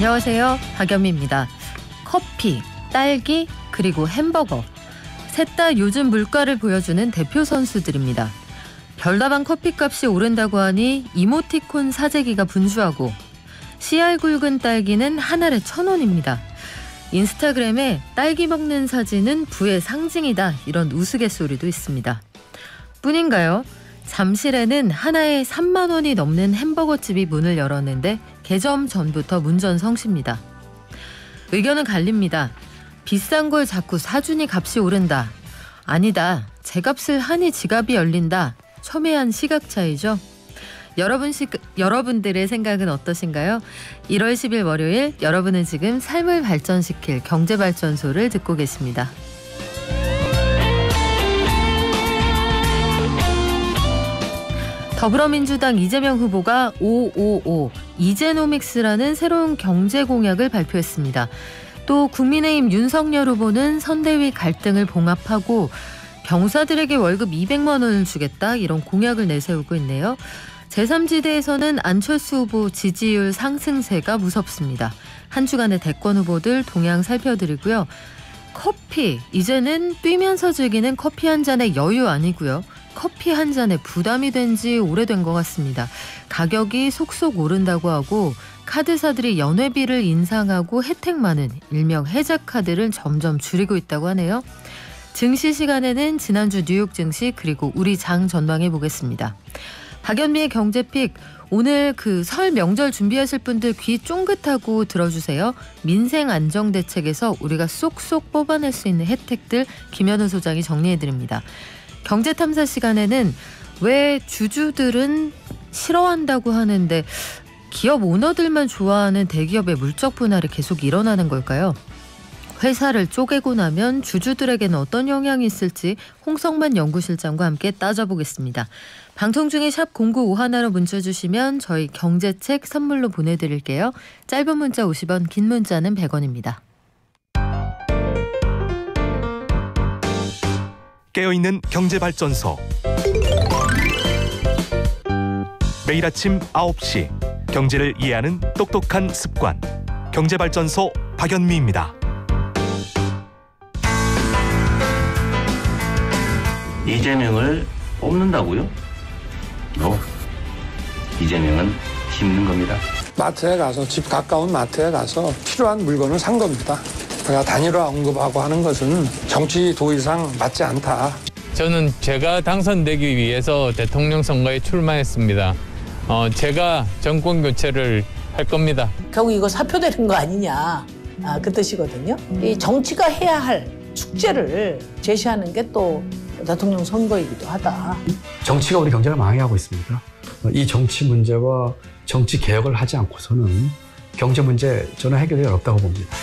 안녕하세요. 박연미입니다. 커피, 딸기, 그리고 햄버거. 셋 다 요즘 물가를 보여주는 대표 선수들입니다. 별다방 커피값이 오른다고 하니 이모티콘 사재기가 분주하고 씨알 굵은 딸기는 한 알에 1,000원입니다. 인스타그램에 딸기 먹는 사진은 부의 상징이다 이런 우스갯소리도 있습니다. 뿐인가요? 잠실에는 하나에 3만 원이 넘는 햄버거집이 문을 열었는데 개점 전부터 문전성시입니다. 의견은 갈립니다. 비싼 걸 자꾸 사주니 값이 오른다. 아니다. 제값을 하니 지갑이 열린다. 첨예한 시각 차이죠. 여러분들의 생각은 어떠신가요? 1월 10일 월요일 여러분은 지금 삶을 발전시킬 경제발전소를 듣고 계십니다. 더불어민주당 이재명 후보가 555 이제노믹스라는 새로운 경제 공약을 발표했습니다. 또 국민의힘 윤석열 후보는 선대위 갈등을 봉합하고 병사들에게 월급 200만 원을 주겠다 이런 공약을 내세우고 있네요. 제3지대에서는 안철수 후보 지지율 상승세가 무섭습니다. 한 주간의 대권 후보들 동향 살펴드리고요. 커피, 이제는 뛰면서 즐기는 커피 한 잔의 여유 아니고요. 커피 한 잔에 부담이 된 지 오래된 것 같습니다. 가격이 속속 오른다고 하고 카드사들이 연회비를 인상하고 혜택 많은 일명 해자 카드를 점점 줄이고 있다고 하네요. 증시 시간에는 지난주 뉴욕 증시 그리고 우리 장 전망해 보겠습니다. 박연미의 경제픽, 오늘 설 명절 준비하실 분들 귀 쫑긋하고 들어주세요. 민생 안정 대책에서 우리가 쏙쏙 뽑아낼 수 있는 혜택들 김현우 소장이 정리해드립니다. 경제탐사 시간에는 왜 주주들은 싫어한다고 하는데 기업 오너들만 좋아하는 대기업의 물적 분할이 계속 일어나는 걸까요? 회사를 쪼개고 나면 주주들에게는 어떤 영향이 있을지 홍성만 연구실장과 함께 따져보겠습니다. 방송 중에 샵 0951로 문자 주시면 저희 경제책 선물로 보내드릴게요. 짧은 문자 50원, 긴 문자는 100원입니다. 깨어있는 경제발전소. 매일 아침 9시 경제를 이해하는 똑똑한 습관. 경제발전소 박연미입니다. 이재명을 뽑는다고요? 이재명은 심는 겁니다. 마트에 가서 집 가까운 마트에 가서 필요한 물건을 산 겁니다. 제가 단일화 언급하고 하는 것은 정치 도의상 맞지 않다. 저는 제가 당선되기 위해서 대통령 선거에 출마했습니다. 제가 정권 교체를 할 겁니다. 결국 이거 사표되는 거 아니냐 그 뜻이거든요. 이 정치가 해야 할 축제를 제시하는 게 또 대통령 선거이기도 하다. 정치가 우리 경제를 망해가고 있습니다. 이 정치 문제와 정치 개혁을 하지 않고서는 경제 문제 저는 해결이 어렵다고 봅니다.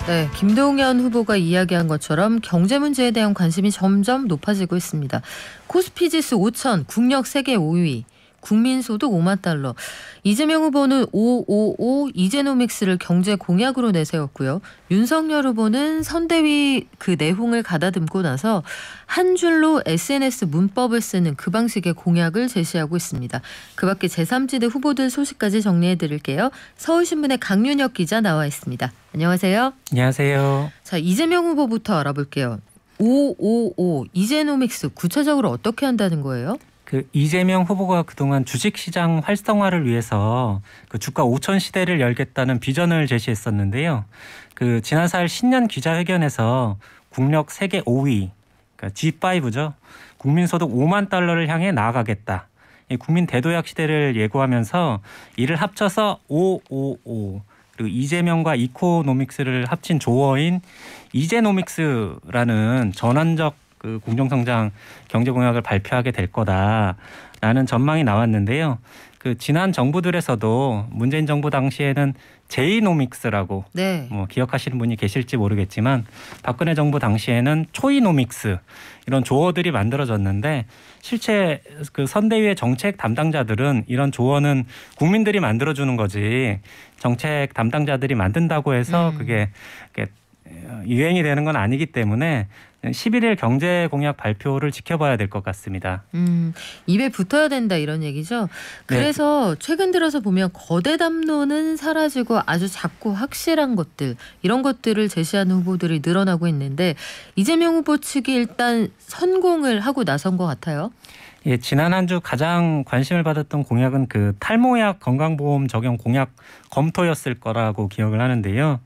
네, 김동연 후보가 이야기한 것처럼 경제 문제에 대한 관심이 점점 높아지고 있습니다. 코스피 지수 5,000, 국력 세계 5위, 국민소득 5만 달러. 이재명 후보는 555 이제노믹스를 경제 공약으로 내세웠고요. 윤석열 후보는 선대위 내홍을 가다듬고 나서 한 줄로 SNS 문법을 쓰는 그 방식의 공약을 제시하고 있습니다. 그 밖에 제3지대 후보들 소식까지 정리해드릴게요. 서울신문의 강윤혁 기자 나와 있습니다. 안녕하세요. 안녕하세요. 자, 이재명 후보부터 알아볼게요. 555 이제노믹스 구체적으로 어떻게 한다는 거예요? 이재명 후보가 그동안 주식시장 활성화를 위해서 주가 5천 시대를 열겠다는 비전을 제시했었는데요. 지난 4일 신년 기자회견에서 국력 세계 5위, 그러니까 G5죠. 국민소득 5만 달러를 향해 나아가겠다. 국민 대도약 시대를 예고하면서 이를 합쳐서 555 그리고 이재명과 이코노믹스를 합친 조어인 이제노믹스라는 전환적 공정성장 경제공약을 발표하게 될 거다라는 전망이 나왔는데요. 지난 정부들에서도 문재인 정부 당시에는 제이노믹스라고 기억하시는 분이 계실지 모르겠지만 박근혜 정부 당시에는 초이노믹스 이런 조어들이 만들어졌는데 실제 선대위의 정책 담당자들은 이런 조어는 국민들이 만들어주는 거지 정책 담당자들이 만든다고 해서 그게 유행이 되는 건 아니기 때문에 11일 경제 공약 발표를 지켜봐야 될 것 같습니다. 입에 붙어야 된다 이런 얘기죠. 그래서 최근 들어서 보면 거대 담론은 사라지고 아주 작고 확실한 것들 이런 것들을 제시하는 후보들이 늘어나고 있는데 이재명 후보 측이 일단 선공을 하고 나선 것 같아요. 예, 지난 한 주 가장 관심을 받았던 공약은 그 탈모약 건강보험 적용 공약 검토였을 거라고 기억을 하는데요.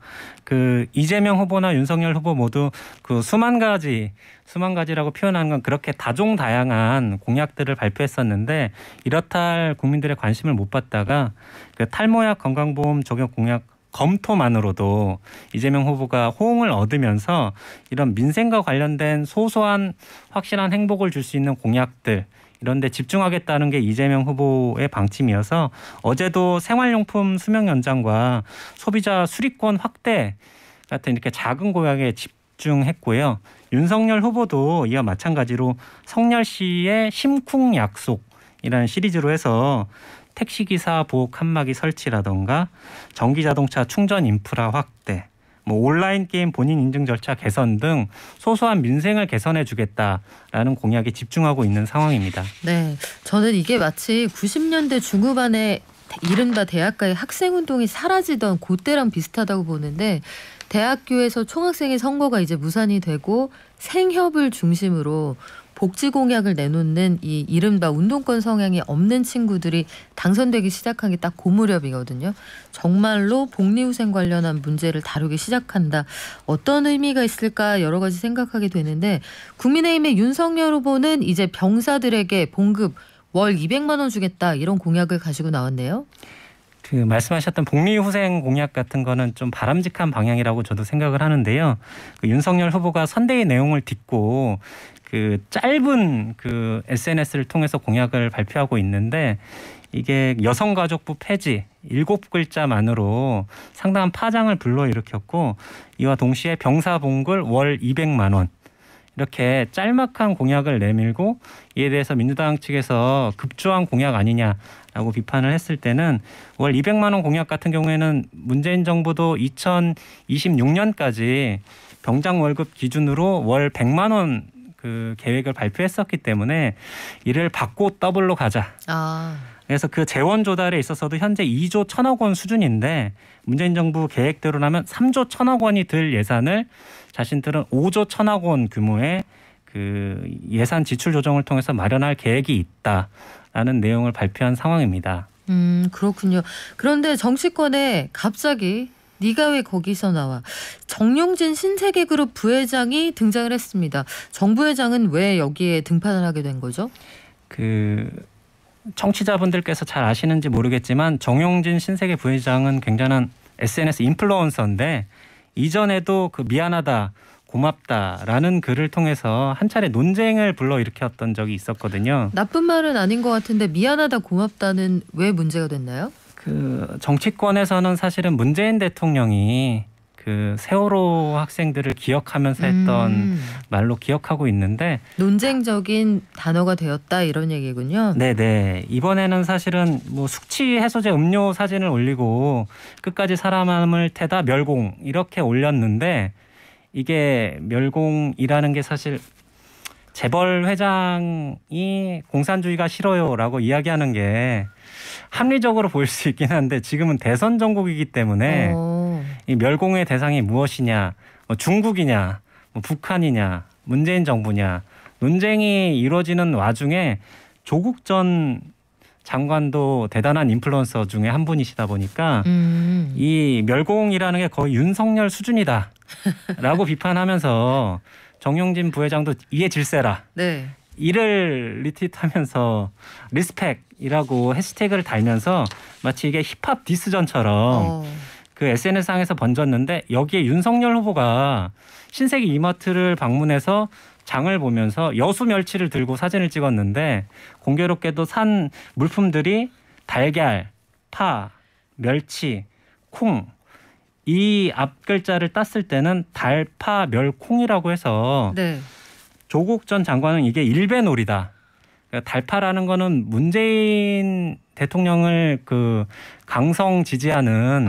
그 이재명 후보나 윤석열 후보 모두 그 수만 가지라고 표현한 건 그렇게 다종다양한 공약들을 발표했었는데 이렇다 할 국민들의 관심을 못 받다가 그 탈모약 건강보험 적용 공약 검토만으로도 이재명 후보가 호응을 얻으면서 이런 민생과 관련된 소소한 확실한 행복을 줄 수 있는 공약들 이런 데 집중하겠다는 게 이재명 후보의 방침이어서 어제도 생활용품 수명 연장과 소비자 수리권 확대 같은 이렇게 작은 공약에 집중했고요. 윤석열 후보도 이와 마찬가지로 성렬시의 심쿵 약속이라는 시리즈로 해서 택시기사 보호 칸막이 설치라던가 전기자동차 충전 인프라 확대, 온라인 게임 본인 인증 절차 개선 등 소소한 민생을 개선해 주겠다라는 공약에 집중하고 있는 상황입니다. 네, 저는 이게 마치 90년대 중후반에 이른바 대학가의 학생운동이 사라지던 그때랑 비슷하다고 보는데 대학교에서 총학생회 선거가 이제 무산이 되고 생협을 중심으로 복지 공약을 내놓는 이 이른바 운동권 성향이 없는 친구들이 당선되기 시작한 게 딱 그 무렵이거든요. 정말로 복리후생 관련한 문제를 다루기 시작한다. 어떤 의미가 있을까 여러 가지 생각하게 되는데 국민의힘의 윤석열 후보는 이제 병사들에게 봉급 월 200만 원 주겠다 이런 공약을 가지고 나왔네요. 그 말씀하셨던 복리후생 공약 같은 거는 좀 바람직한 방향이라고 저도 생각을 하는데요. 그 윤석열 후보가 선대위 내용을 딛고 그 짧은 그 SNS를 통해서 공약을 발표하고 있는데 이게 여성가족부 폐지 7글자만으로 상당한 파장을 불러일으켰고 이와 동시에 병사봉급 월 200만 원 이렇게 짤막한 공약을 내밀고 이에 대해서 민주당 측에서 급조한 공약 아니냐라고 비판을 했을 때는 월 200만 원 공약 같은 경우에는 문재인 정부도 2026년까지 병장 월급 기준으로 월 100만 원 그 계획을 발표했었기 때문에 이를 받고 더블로 가자. 그래서 그 재원 조달에 있어서도 현재 2조 1천억 원 수준인데 문재인 정부 계획대로라면 3조 1천억 원이 들 예산을 자신들은 5조 1천억 원 규모의 그 예산 지출 조정을 통해서 마련할 계획이 있다라는 내용을 발표한 상황입니다. 그렇군요. 그런데 정치권에 갑자기 네가 왜 거기서 나와? 정용진 신세계그룹 부회장이 등장을 했습니다. 정 부회장은 왜 여기에 등판을 하게 된 거죠? 그 청취자분들께서 잘 아시는지 모르겠지만 정용진 신세계 부회장은 굉장한 SNS 인플루언서인데 이전에도 그 미안하다, 고맙다라는 글을 통해서 한 차례 논쟁을 불러일으켰던 적이 있었거든요. 나쁜 말은 아닌 것 같은데 미안하다, 고맙다는 왜 문제가 됐나요? 그 정치권에서는 사실은 문재인 대통령이 그 세월호 학생들을 기억하면서 했던 말로 기억하고 있는데 논쟁적인 단어가 되었다 이런 얘기군요. 네네. 이번에는 사실은 뭐 숙취 해소제 음료 사진을 올리고 끝까지 사람을 태다 멸공 이렇게 올렸는데 이게 멸공이라는 게 사실 재벌 회장이 공산주의가 싫어요라고 이야기하는 게 합리적으로 보일 수 있긴 한데 지금은 대선 정국이기 때문에 이 멸공의 대상이 무엇이냐, 뭐 중국이냐, 뭐 북한이냐, 문재인 정부냐 논쟁이 이루어지는 와중에 조국 전 장관도 대단한 인플루언서 중에 한 분이시다 보니까 이 멸공이라는 게 거의 윤석열 수준이다라고 비판하면서 정용진 부회장도 이에 질세라. 네. 이를 리트윗하면서 리스펙이라고 해시태그를 달면서 마치 이게 힙합 디스전처럼 그 SNS상에서 번졌는데 여기에 윤석열 후보가 신세계 이마트를 방문해서 장을 보면서 여수 멸치를 들고 사진을 찍었는데 공교롭게도 산 물품들이 달걀, 파, 멸치, 콩 이 앞글자를 땄을 때는 달파 멸콩이라고 해서 네. 조국 전 장관은 이게 일배놀이다. 그러니까 달파라는 거는 문재인 대통령을 그 강성 지지하는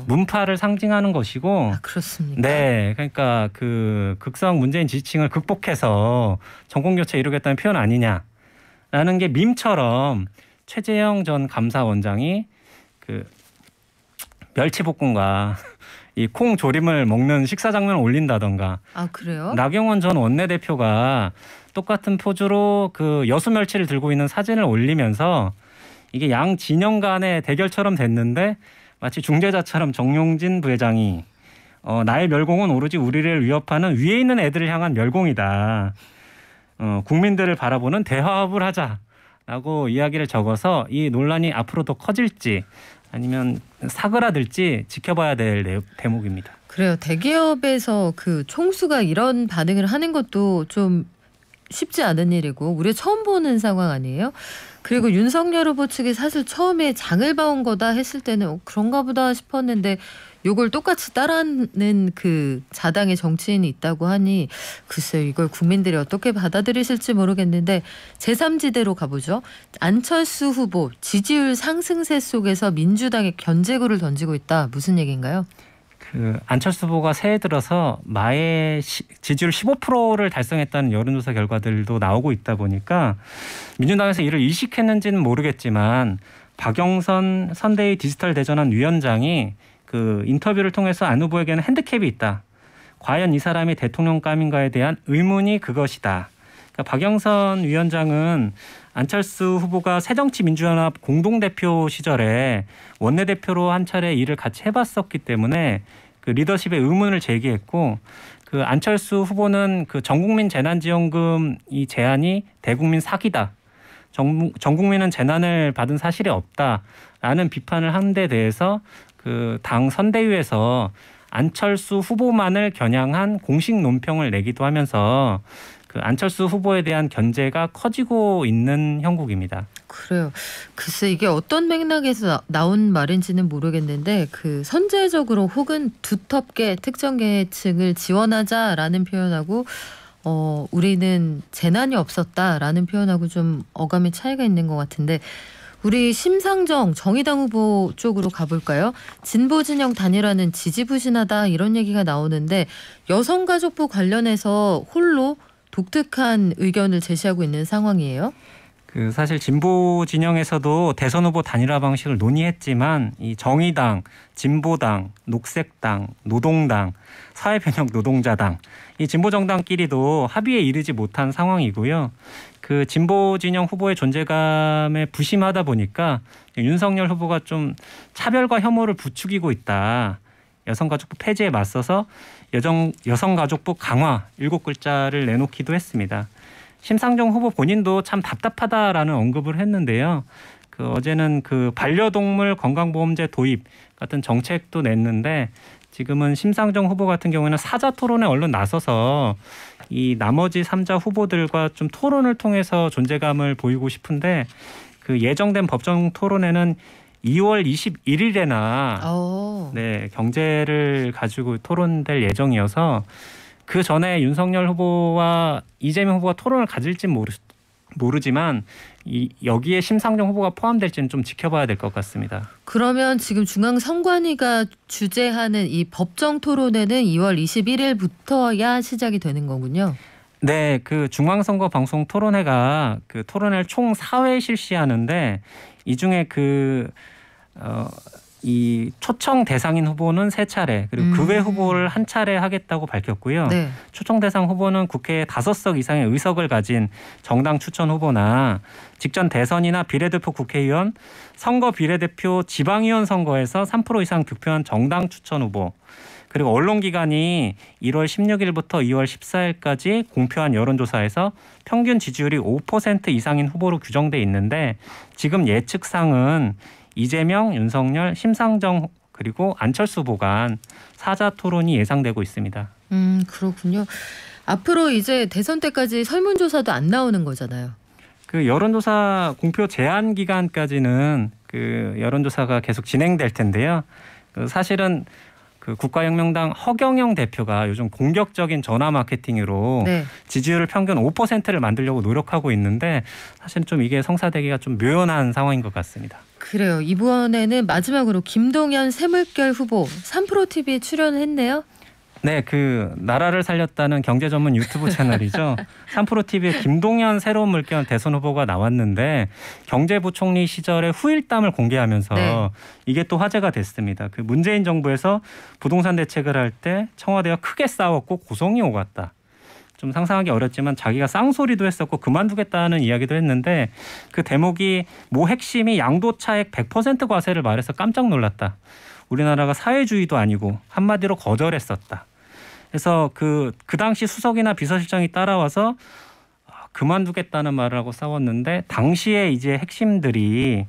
문파를 상징하는 것이고. 아, 그렇습니까? 네, 그러니까 그 극성 문재인 지지층을 극복해서 정권 교체 이루겠다는 표현 아니냐라는 게 밈처럼 최재형 전 감사원장이 그 멸치볶음과 이 콩 조림을 먹는 식사 장면을 올린다던가. 아, 그래요? 나경원 전 원내대표가 똑같은 포즈로 그 여수 멸치를 들고 있는 사진을 올리면서 이게 양 진영 간의 대결처럼 됐는데 마치 중재자처럼 정용진 부회장이 나의 멸공은 오로지 우리를 위협하는 위에 있는 애들을 향한 멸공이다. 국민들을 바라보는 대화합을 하자라고 이야기를 적어서 이 논란이 앞으로 더 커질지 아니면 사그라들지 지켜봐야 될 대목입니다. 그래요. 대기업에서 그 총수가 이런 반응을 하는 것도 좀 쉽지 않은 일이고 우리가 처음 보는 상황 아니에요? 그리고 윤석열 후보 측이 사실 처음에 장을 봐온 거다 했을 때는 그런가 보다 싶었는데 요걸 똑같이 따라하는 그 자당의 정치인이 있다고 하니 글쎄요, 이걸 국민들이 어떻게 받아들이실지 모르겠는데 제3지대로 가보죠. 안철수 후보 지지율 상승세 속에서 민주당의 견제구를 던지고 있다. 무슨 얘기인가요? 그 안철수 후보가 새해 들어서 마의 지지율 15%를 달성했다는 여론조사 결과들도 나오고 있다 보니까 민주당에서 이를 인식했는지는 모르겠지만 박영선 선대위 디지털 대전환 위원장이 그 인터뷰를 통해서 안 후보에게는 핸디캡이 있다. 과연 이 사람이 대통령감인가에 대한 의문이 그것이다. 그러니까 박영선 위원장은 안철수 후보가 새정치민주연합 공동대표 시절에 원내대표로 한 차례 일을 같이 해봤었기 때문에 그 리더십에 의문을 제기했고 그 안철수 후보는 그 전국민 재난지원금 이 제안이 대국민 사기다. 전 국민은 재난을 받은 사실이 없다라는 비판을 한 데 대해서 그 당 선대위에서 안철수 후보만을 겨냥한 공식 논평을 내기도 하면서 그 안철수 후보에 대한 견제가 커지고 있는 형국입니다. 그래요. 글쎄 이게 어떤 맥락에서 나온 말인지는 모르겠는데 그 선제적으로 혹은 두텁게 특정 계층을 지원하자라는 표현하고 우리는 재난이 없었다라는 표현하고 좀 어감의 차이가 있는 것 같은데 우리 심상정 정의당 후보 쪽으로 가볼까요? 진보 진영 단일화는 지지부진하다 이런 얘기가 나오는데 여성가족부 관련해서 홀로 독특한 의견을 제시하고 있는 상황이에요. 그 사실 진보 진영에서도 대선 후보 단일화 방식을 논의했지만 이 정의당, 진보당, 녹색당, 노동당, 사회변혁 노동자당 이 진보 정당끼리도 합의에 이르지 못한 상황이고요. 그 진보 진영 후보의 존재감에 부심하다 보니까 윤석열 후보가 좀 차별과 혐오를 부추기고 있다. 여성가족부 폐지에 맞서서 여성가족부 강화 7글자를 내놓기도 했습니다. 심상정 후보 본인도 참 답답하다라는 언급을 했는데요. 그 어제는 그 반려동물 건강보험제 도입 같은 정책도 냈는데 지금은 심상정 후보 같은 경우에는 사자 토론에 얼른 나서서 이 나머지 3자 후보들과 좀 토론을 통해서 존재감을 보이고 싶은데 그 예정된 법정 토론회는 2월 21일에나 네, 경제를 가지고 토론될 예정이어서 그 전에 윤석열 후보와 이재명 후보가 토론을 가질진 모르지만 여기에 심상정 후보가 포함될지는 좀 지켜봐야 될 것 같습니다. 그러면 지금 중앙선관위가 주재하는 이 법정 토론회는 2월 21일부터야 시작이 되는 거군요. 네, 그 중앙선거 방송 토론회가 그 토론회를 총 4회 실시하는데 이 중에 이 초청 대상인 후보는 3차례 그리고 그 외 후보를 한 차례 하겠다고 밝혔고요. 네. 초청 대상 후보는 국회에 5석 이상의 의석을 가진 정당 추천 후보나 직전 대선이나 비례대표 국회의원, 선거 비례대표 지방의원 선거에서 3% 이상 득표한 정당 추천 후보 그리고 언론기관이 1월 16일부터 2월 14일까지 공표한 여론조사에서 평균 지지율이 5% 이상인 후보로 규정돼 있는데 지금 예측상은 이재명, 윤석열, 심상정 그리고 안철수 후보 간 4자 토론이 예상되고 있습니다. 그렇군요. 앞으로 이제 대선 때까지 설문조사도 안 나오는 거잖아요. 그 여론조사 공표 제한 기간까지는 그 여론조사가 계속 진행될 텐데요. 그 사실은 그 국가혁명당 허경영 대표가 요즘 공격적인 전화 마케팅으로 네. 지지율 평균 5%를 만들려고 노력하고 있는데 사실 좀 이게 성사되기가 좀 묘연한 상황인 것 같습니다. 그래요. 이번에는 마지막으로 김동연 새물결 후보 3프로TV에 출연했네요. 네, 그 나라를 살렸다는 경제 전문 유튜브 채널이죠. 3프로TV에 김동연 새로운 물결 대선 후보가 나왔는데 경제부총리 시절의 후일담을 공개하면서 네. 이게 또 화제가 됐습니다. 그 문재인 정부에서 부동산 대책을 할 때 청와대와 크게 싸웠고 고성이 오갔다. 좀 상상하기 어렵지만 자기가 쌍소리도 했었고 그만두겠다는 이야기도 했는데 그 대목이 모 핵심이 양도차액 100% 과세를 말해서 깜짝 놀랐다. 우리나라가 사회주의도 아니고 한마디로 거절했었다. 그래서 그 당시 수석이나 비서실장이 따라와서 그만두겠다는 말을 하고 싸웠는데 당시에 이제 핵심들이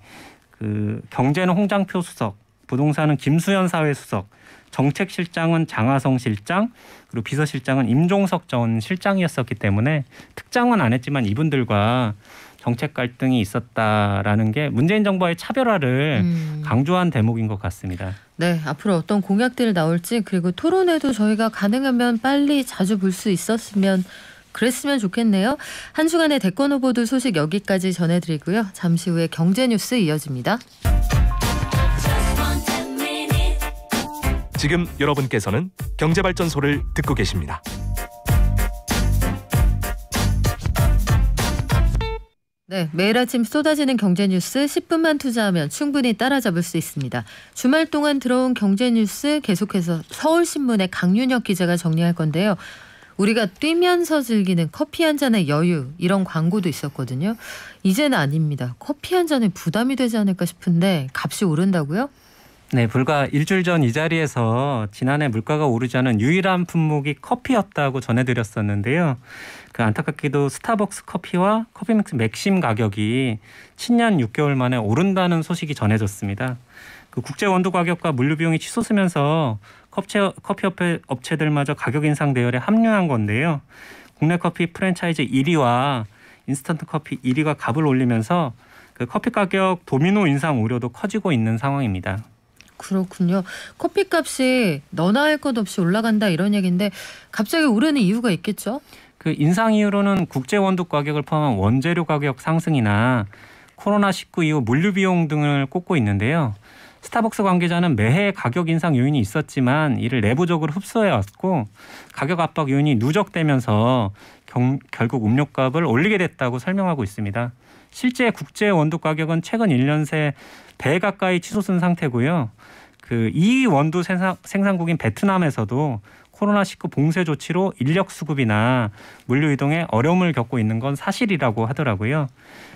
그 경제는 홍장표 수석, 부동산은 김수현 사회수석, 정책실장은 장하성 실장, 그리고 비서실장은 임종석 전 실장이었었기 때문에 특정은 안 했지만 이분들과 정책 갈등이 있었다라는 게 문재인 정부와의 차별화를 강조한 대목인 것 같습니다. 네, 앞으로 어떤 공약들이 나올지 그리고 토론회도 저희가 가능하면 빨리 자주 볼 수 있었으면 그랬으면 좋겠네요. 한 주간의 대권 후보들 소식 여기까지 전해드리고요. 잠시 후에 경제뉴스 이어집니다. 지금 여러분께서는 경제발전소를 듣고 계십니다. 네, 매일 아침 쏟아지는 경제뉴스 10분만 투자하면 충분히 따라잡을 수 있습니다. 주말 동안 들어온 경제뉴스 계속해서 서울신문의 강윤혁 기자가 정리할 건데요. 우리가 뛰면서 즐기는 커피 한 잔의 여유 이런 광고도 있었거든요. 이제는 아닙니다. 커피 한 잔에 부담이 되지 않을까 싶은데 값이 오른다고요? 네, 불과 일주일 전 이 자리에서 지난해 물가가 오르지 않은 유일한 품목이 커피였다고 전해드렸었는데요. 그 안타깝게도 스타벅스 커피와 커피믹스 맥심 가격이 7년 6개월 만에 오른다는 소식이 전해졌습니다. 그 국제 원두 가격과 물류 비용이 치솟으면서 커피 업체들마저 가격 인상 대열에 합류한 건데요. 국내 커피 프랜차이즈 1위와 인스턴트 커피 1위가 값을 올리면서 그 커피 가격 도미노 인상 우려도 커지고 있는 상황입니다. 그렇군요. 커피값이 너나 할 것 없이 올라간다 이런 얘기인데 갑자기 오르는 이유가 있겠죠? 그 인상 이유로는 국제 원두 가격을 포함한 원재료 가격 상승이나 코로나19 이후 물류 비용 등을 꼽고 있는데요. 스타벅스 관계자는 매해 가격 인상 요인이 있었지만 이를 내부적으로 흡수해왔고 가격 압박 요인이 누적되면서 결국 음료값을 올리게 됐다고 설명하고 있습니다. 실제 국제 원두 가격은 최근 1년 새 배 가까이 치솟은 상태고요. 그 2위 원두 생산국인 베트남에서도 코로나19 봉쇄 조치로 인력 수급이나 물류 이동에 어려움을 겪고 있는 건 사실이라고 하더라고요.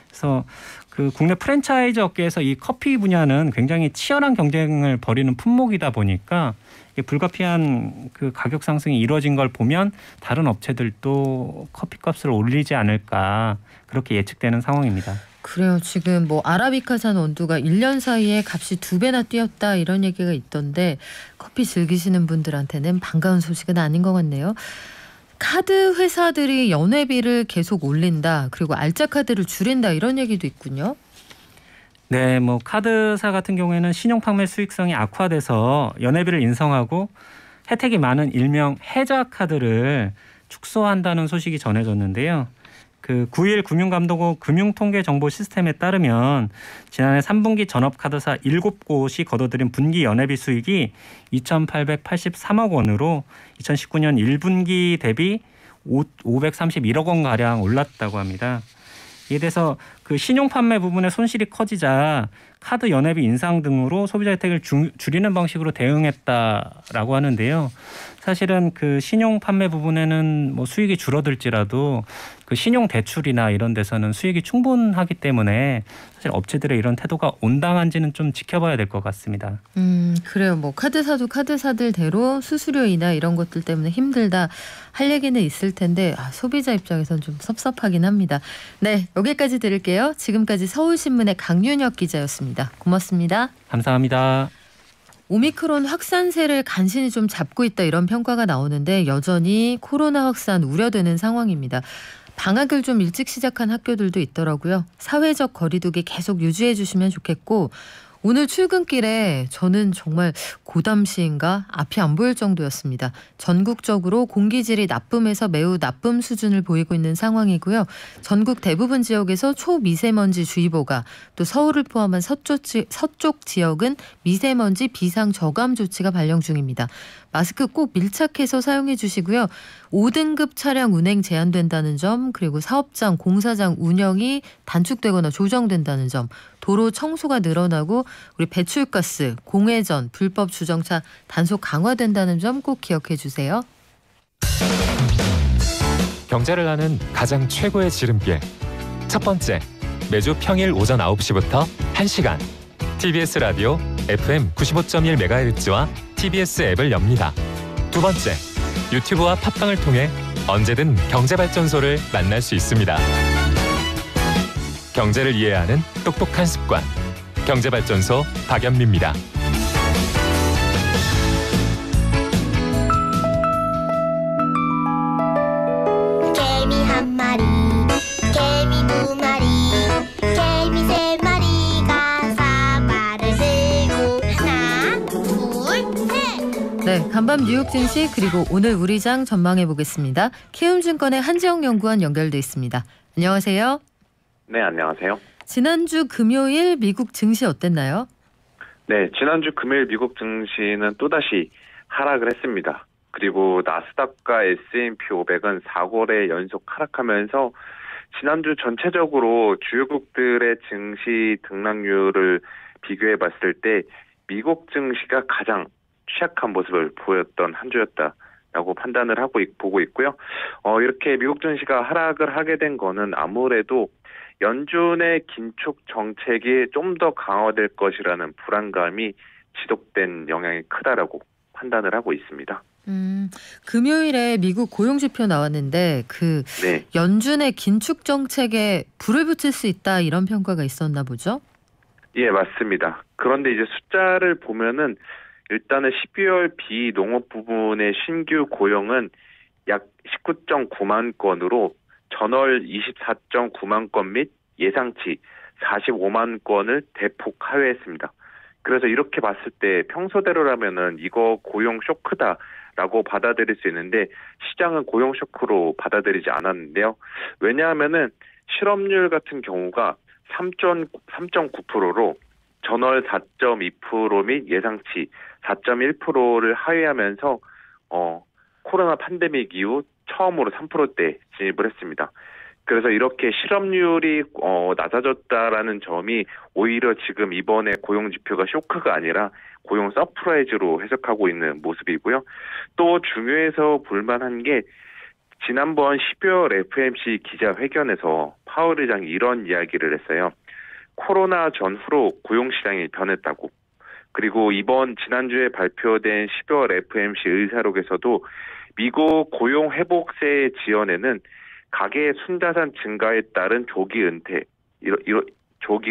그래서 그 국내 프랜차이즈 업계에서 이 커피 분야는 굉장히 치열한 경쟁을 벌이는 품목이다 보니까 불가피한 그 가격 상승이 이루어진 걸 보면 다른 업체들도 커피값을 올리지 않을까 그렇게 예측되는 상황입니다. 그래요. 지금 뭐 아라비카산 원두가 1년 사이에 값이 2배나 뛰었다 이런 얘기가 있던데 커피 즐기시는 분들한테는 반가운 소식은 아닌 것 같네요. 카드 회사들이 연회비를 계속 올린다. 그리고 알짜 카드를 줄인다 이런 얘기도 있군요. 네, 뭐 카드사 같은 경우에는 신용 판매 수익성이 악화돼서 연회비를 인상하고 혜택이 많은 일명 해자 카드를 축소한다는 소식이 전해졌는데요. 그 9일 금융감독원 금융통계정보 시스템에 따르면 지난해 3분기 전업카드사 7곳이 거둬들인 분기 연회비 수익이 2,883억 원으로 2019년 1분기 대비 531억 원가량 올랐다고 합니다. 이에 대해서 그 신용 판매 부분의 손실이 커지자 카드 연회비 인상 등으로 소비자 혜택을 줄이는 방식으로 대응했다라고 하는데요. 사실은 그 신용 판매 부분에는 뭐 수익이 줄어들지라도 그 신용 대출이나 이런 데서는 수익이 충분하기 때문에 사실 업체들의 이런 태도가 온당한지는 좀 지켜봐야 될 것 같습니다. 그래요. 뭐 카드사도 카드사들대로 수수료이나 이런 것들 때문에 힘들다 할 얘기는 있을 텐데 소비자 입장에서는 좀 섭섭하긴 합니다. 네, 여기까지 들을게요. 지금까지 서울신문의 강윤혁 기자였습니다. 고맙습니다. 감사합니다. 오미크론 확산세를 간신히 좀 잡고 있다 이런 평가가 나오는데 여전히 코로나 확산 우려되는 상황입니다. 방학을 좀 일찍 시작한 학교들도 있더라고요. 사회적 거리두기 계속 유지해 주시면 좋겠고 오늘 출근길에 저는 정말 고담시인가 앞이 안 보일 정도였습니다. 전국적으로 공기질이 나쁨에서 매우 나쁨 수준을 보이고 있는 상황이고요. 전국 대부분 지역에서 초미세먼지 주의보가, 또 서울을 포함한 서쪽 지역은 미세먼지 비상 저감 조치가 발령 중입니다. 마스크 꼭 밀착해서 사용해 주시고요. 5등급 차량 운행 제한된다는 점, 그리고 사업장, 공사장 운영이 단축되거나 조정된다는 점, 도로 청소가 늘어나고 우리 배출가스, 공회전, 불법 주정차 단속 강화된다는 점 꼭 기억해 주세요. 경제를 아는 가장 최고의 지름길. 첫 번째, 매주 평일 오전 9시부터 1시간 TBS 라디오 FM 95.1MHz와 TBS 앱을 엽니다. 두 번째, 유튜브와 팟빵을 통해 언제든 경제발전소를 만날 수 있습니다. 경제를 이해하는 똑똑한 습관, 경제발전소 박연미입니다. 개미 한 마리, 개미 두 마리, 개미 세 마리가 사과를 들고 하나, 둘, 셋. 네, 간밤 뉴욕 증시 그리고 오늘 우리장 전망해 보겠습니다. 키움증권의 한지영 연구원 연결돼 있습니다. 안녕하세요. 네, 안녕하세요. 지난주 금요일 미국 증시 어땠나요? 네, 지난주 금요일 미국 증시는 또다시 하락을 했습니다. 그리고 나스닥과 S&P 500은 4거래 연속 하락하면서 지난주 전체적으로 주요국들의 증시 등락률을 비교해 봤을 때 미국 증시가 가장 취약한 모습을 보였던 한 주였다라고 판단을 보고 있고요. 이렇게 미국 증시가 하락을 하게 된 거는 아무래도 연준의 긴축 정책이 좀 더 강화될 것이라는 불안감이 지속된 영향이 크다라고 판단을 하고 있습니다. 금요일에 미국 고용지표 나왔는데 네. 연준의 긴축 정책에 불을 붙일 수 있다 이런 평가가 있었나 보죠? 예, 맞습니다. 그런데 이제 숫자를 보면은 일단은 12월 비농업 부분의 신규 고용은 약 19.9만 건으로 전월 24.9만 건 및 예상치 45만 건을 대폭 하회했습니다. 그래서 이렇게 봤을 때 평소대로라면은 이거 고용 쇼크다라고 받아들일 수 있는데 시장은 고용 쇼크로 받아들이지 않았는데요. 왜냐하면은 실업률 같은 경우가 3.9%로 전월 4.2% 및 예상치 4.1%를 하회하면서 코로나 팬데믹 이후 처음으로 3%대 진입을 했습니다. 그래서 이렇게 실업률이 낮아졌다라는 점이 오히려 지금 이번에 고용 지표가 쇼크가 아니라 고용 서프라이즈로 해석하고 있는 모습이고요. 또 중요해서 볼만한 게 지난번 12월 FOMC 기자회견에서 파월 의장이 이런 이야기를 했어요. 코로나 전후로 고용시장이 변했다고. 그리고 지난주에 발표된 12월 FOMC 의사록에서도 미국 고용 회복세 지연에는 가계 순자산 증가에 따른 조기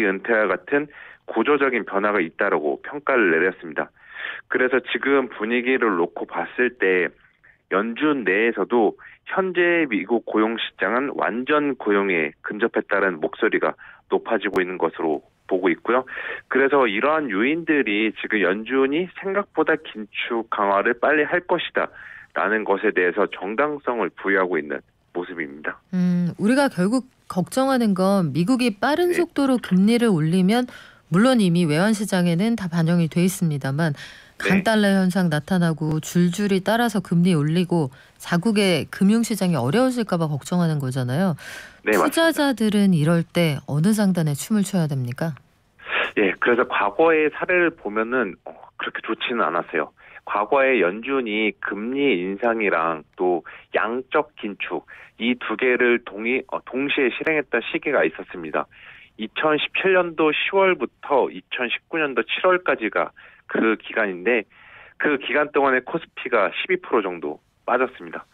은퇴와 같은 구조적인 변화가 있다라고 평가를 내렸습니다. 그래서 지금 분위기를 놓고 봤을 때 연준 내에서도 현재 미국 고용 시장은 완전 고용에 근접했다는 목소리가 높아지고 있는 것으로 보고 있고요. 그래서 이러한 요인들이 지금 연준이 생각보다 긴축 강화를 빨리 할 것이다 라는 것에 대해서 정당성을 부여하고 있는 모습입니다. 우리가 결국 걱정하는 건 미국이 빠른 속도로 금리를 올리면 물론 이미 외환시장에는 다 반영이 돼 있습니다만 강달러 현상 나타나고 줄줄이 따라서 금리 올리고 자국의 금융시장이 어려워질까 봐 걱정하는 거잖아요. 네, 투자자들은 이럴 때 어느 장단에 춤을 춰야 됩니까? 예, 그래서 과거의 사례를 보면은 그렇게 좋지는 않았어요. 과거에 연준이 금리 인상이랑 또 양적 긴축 이 두 개를 동시에 실행했던 시기가 있었습니다. 2017년도 10월부터 2019년도 7월까지가 그 기간인데 그 기간 동안에 코스피가 12% 정도 빠졌습니다.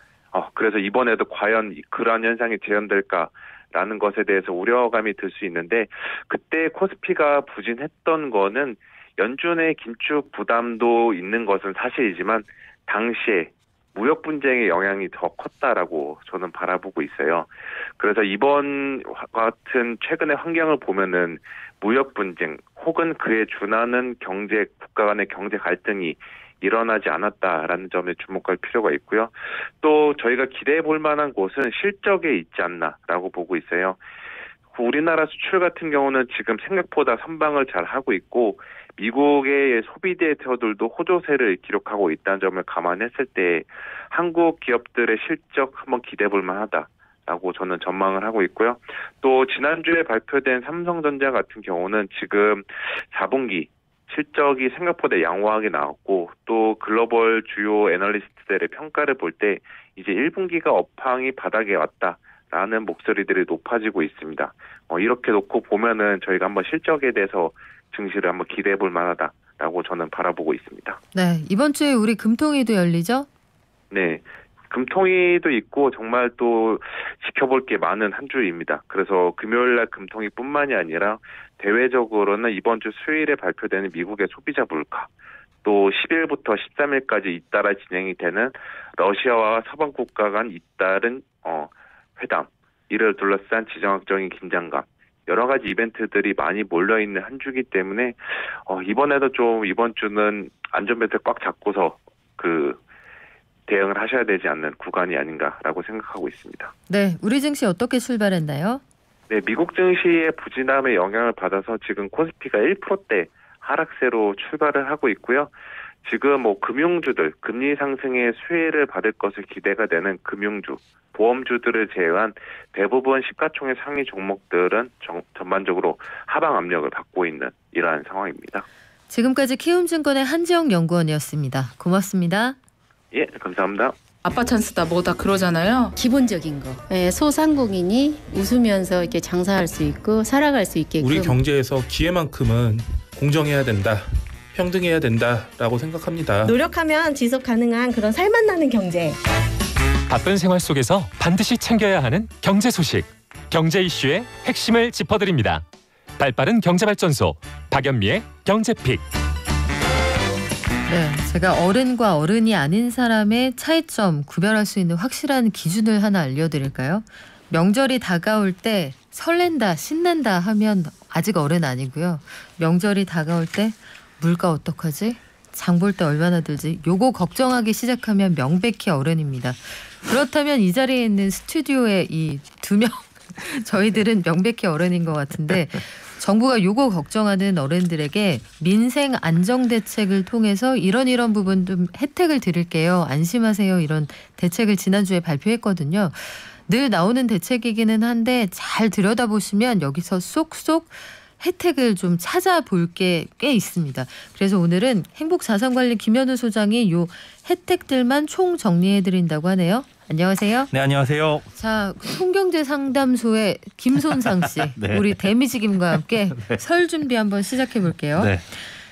그래서 이번에도 과연 그러한 현상이 재현될까라는 것에 대해서 우려감이 들 수 있는데 그때 코스피가 부진했던 거는 연준의 긴축 부담도 있는 것은 사실이지만 당시에 무역 분쟁의 영향이 더 컸다라고 저는 바라보고 있어요. 그래서 이번 같은 최근의 환경을 보면은 무역 분쟁 혹은 그에 준하는 국가 간의 경제 갈등이 일어나지 않았다라는 점에 주목할 필요가 있고요. 또 저희가 기대해 볼 만한 곳은 실적에 있지 않나라고 보고 있어요. 우리나라 수출 같은 경우는 지금 생각보다 선방을 잘 하고 있고 미국의 소비 데이터들도 호조세를 기록하고 있다는 점을 감안했을 때 한국 기업들의 실적 한번 기대해 볼 만하다라고 저는 전망을 하고 있고요. 또 지난주에 발표된 삼성전자 같은 경우는 지금 4분기 실적이 생각보다 양호하게 나왔고 또 글로벌 주요 애널리스트들의 평가를 볼 때 이제 1분기가 업황이 바닥에 왔다라는 목소리들이 높아지고 있습니다. 이렇게 놓고 보면은 저희가 한번 실적에 대해서 증시를 한번 기대해 볼 만하다라고 저는 바라보고 있습니다. 네, 이번 주에 우리 금통위도 열리죠? 네. 금통위도 있고 정말 또 지켜볼 게 많은 한 주입니다. 그래서 금요일날 금통위뿐만이 아니라 대외적으로는 이번 주 수요일에 발표되는 미국의 소비자 물가, 또 10일부터 13일까지 잇따라 진행이 되는 러시아와 서방 국가 간 잇따른 회담, 이를 둘러싼 지정학적인 긴장감, 여러 가지 이벤트들이 많이 몰려있는 한 주기 때문에 이번에도 좀 이번 주는 안전벨트 꽉 잡고서 대응을 하셔야 되지 않는 구간이 아닌가라고 생각하고 있습니다. 네, 우리 증시 어떻게 출발했나요? 네, 미국 증시의 부진함의 영향을 받아서 지금 코스피가 1%대 하락세로 출발을 하고 있고요. 지금 금융주들, 금리 상승의 수혜를 받을 것을 기대가 되는 금융주, 보험주들을 제외한 대부분 시가총액 상위 종목들은 전반적으로 하방 압력을 받고 있는 이러한 상황입니다. 지금까지 키움증권의 한지영 연구원이었습니다. 고맙습니다. 예, 감사합니다. 아빠 찬스다 뭐다 그러잖아요. 기본적인 거. 네, 소상공인이 웃으면서 이렇게 장사할 수 있고 살아갈 수 있게끔. 우리 경제에서 기회만큼은 공정해야 된다, 평등해야 된다라고 생각합니다. 노력하면 지속 가능한 그런 살맛 나는 경제. 바쁜 생활 속에서 반드시 챙겨야 하는 경제 소식. 경제 이슈의 핵심을 짚어드립니다. 발빠른 경제발전소 박연미의 경제픽. 네, 제가 어른과 어른이 아닌 사람의 차이점 구별할 수 있는 확실한 기준을 하나 알려드릴까요? 명절이 다가올 때 설렌다, 신난다 하면 아직 어른 아니고요. 명절이 다가올 때 물가 어떡하지? 장 볼 때 얼마나 들지? 요거 걱정하기 시작하면 명백히 어른입니다. 그렇다면 이 자리에 있는 스튜디오에 이 2명 저희들은 명백히 어른인 것 같은데 정부가 요거 걱정하는 어른들에게 민생 안정 대책을 통해서 이런 부분 좀 혜택을 드릴게요. 안심하세요. 이런 대책을 지난주에 발표했거든요. 늘 나오는 대책이기는 한데 잘 들여다보시면 여기서 쏙쏙 혜택을 좀 찾아볼 게 꽤 있습니다. 그래서 오늘은 행복자산관리 김현우 소장이 요 혜택들만 총 정리해드린다고 하네요. 안녕하세요. 네, 안녕하세요. 자, 송경제상담소의 김손상 씨, 네. 우리 데미지김과 함께 네. 설 준비 한번 시작해 볼게요. 네.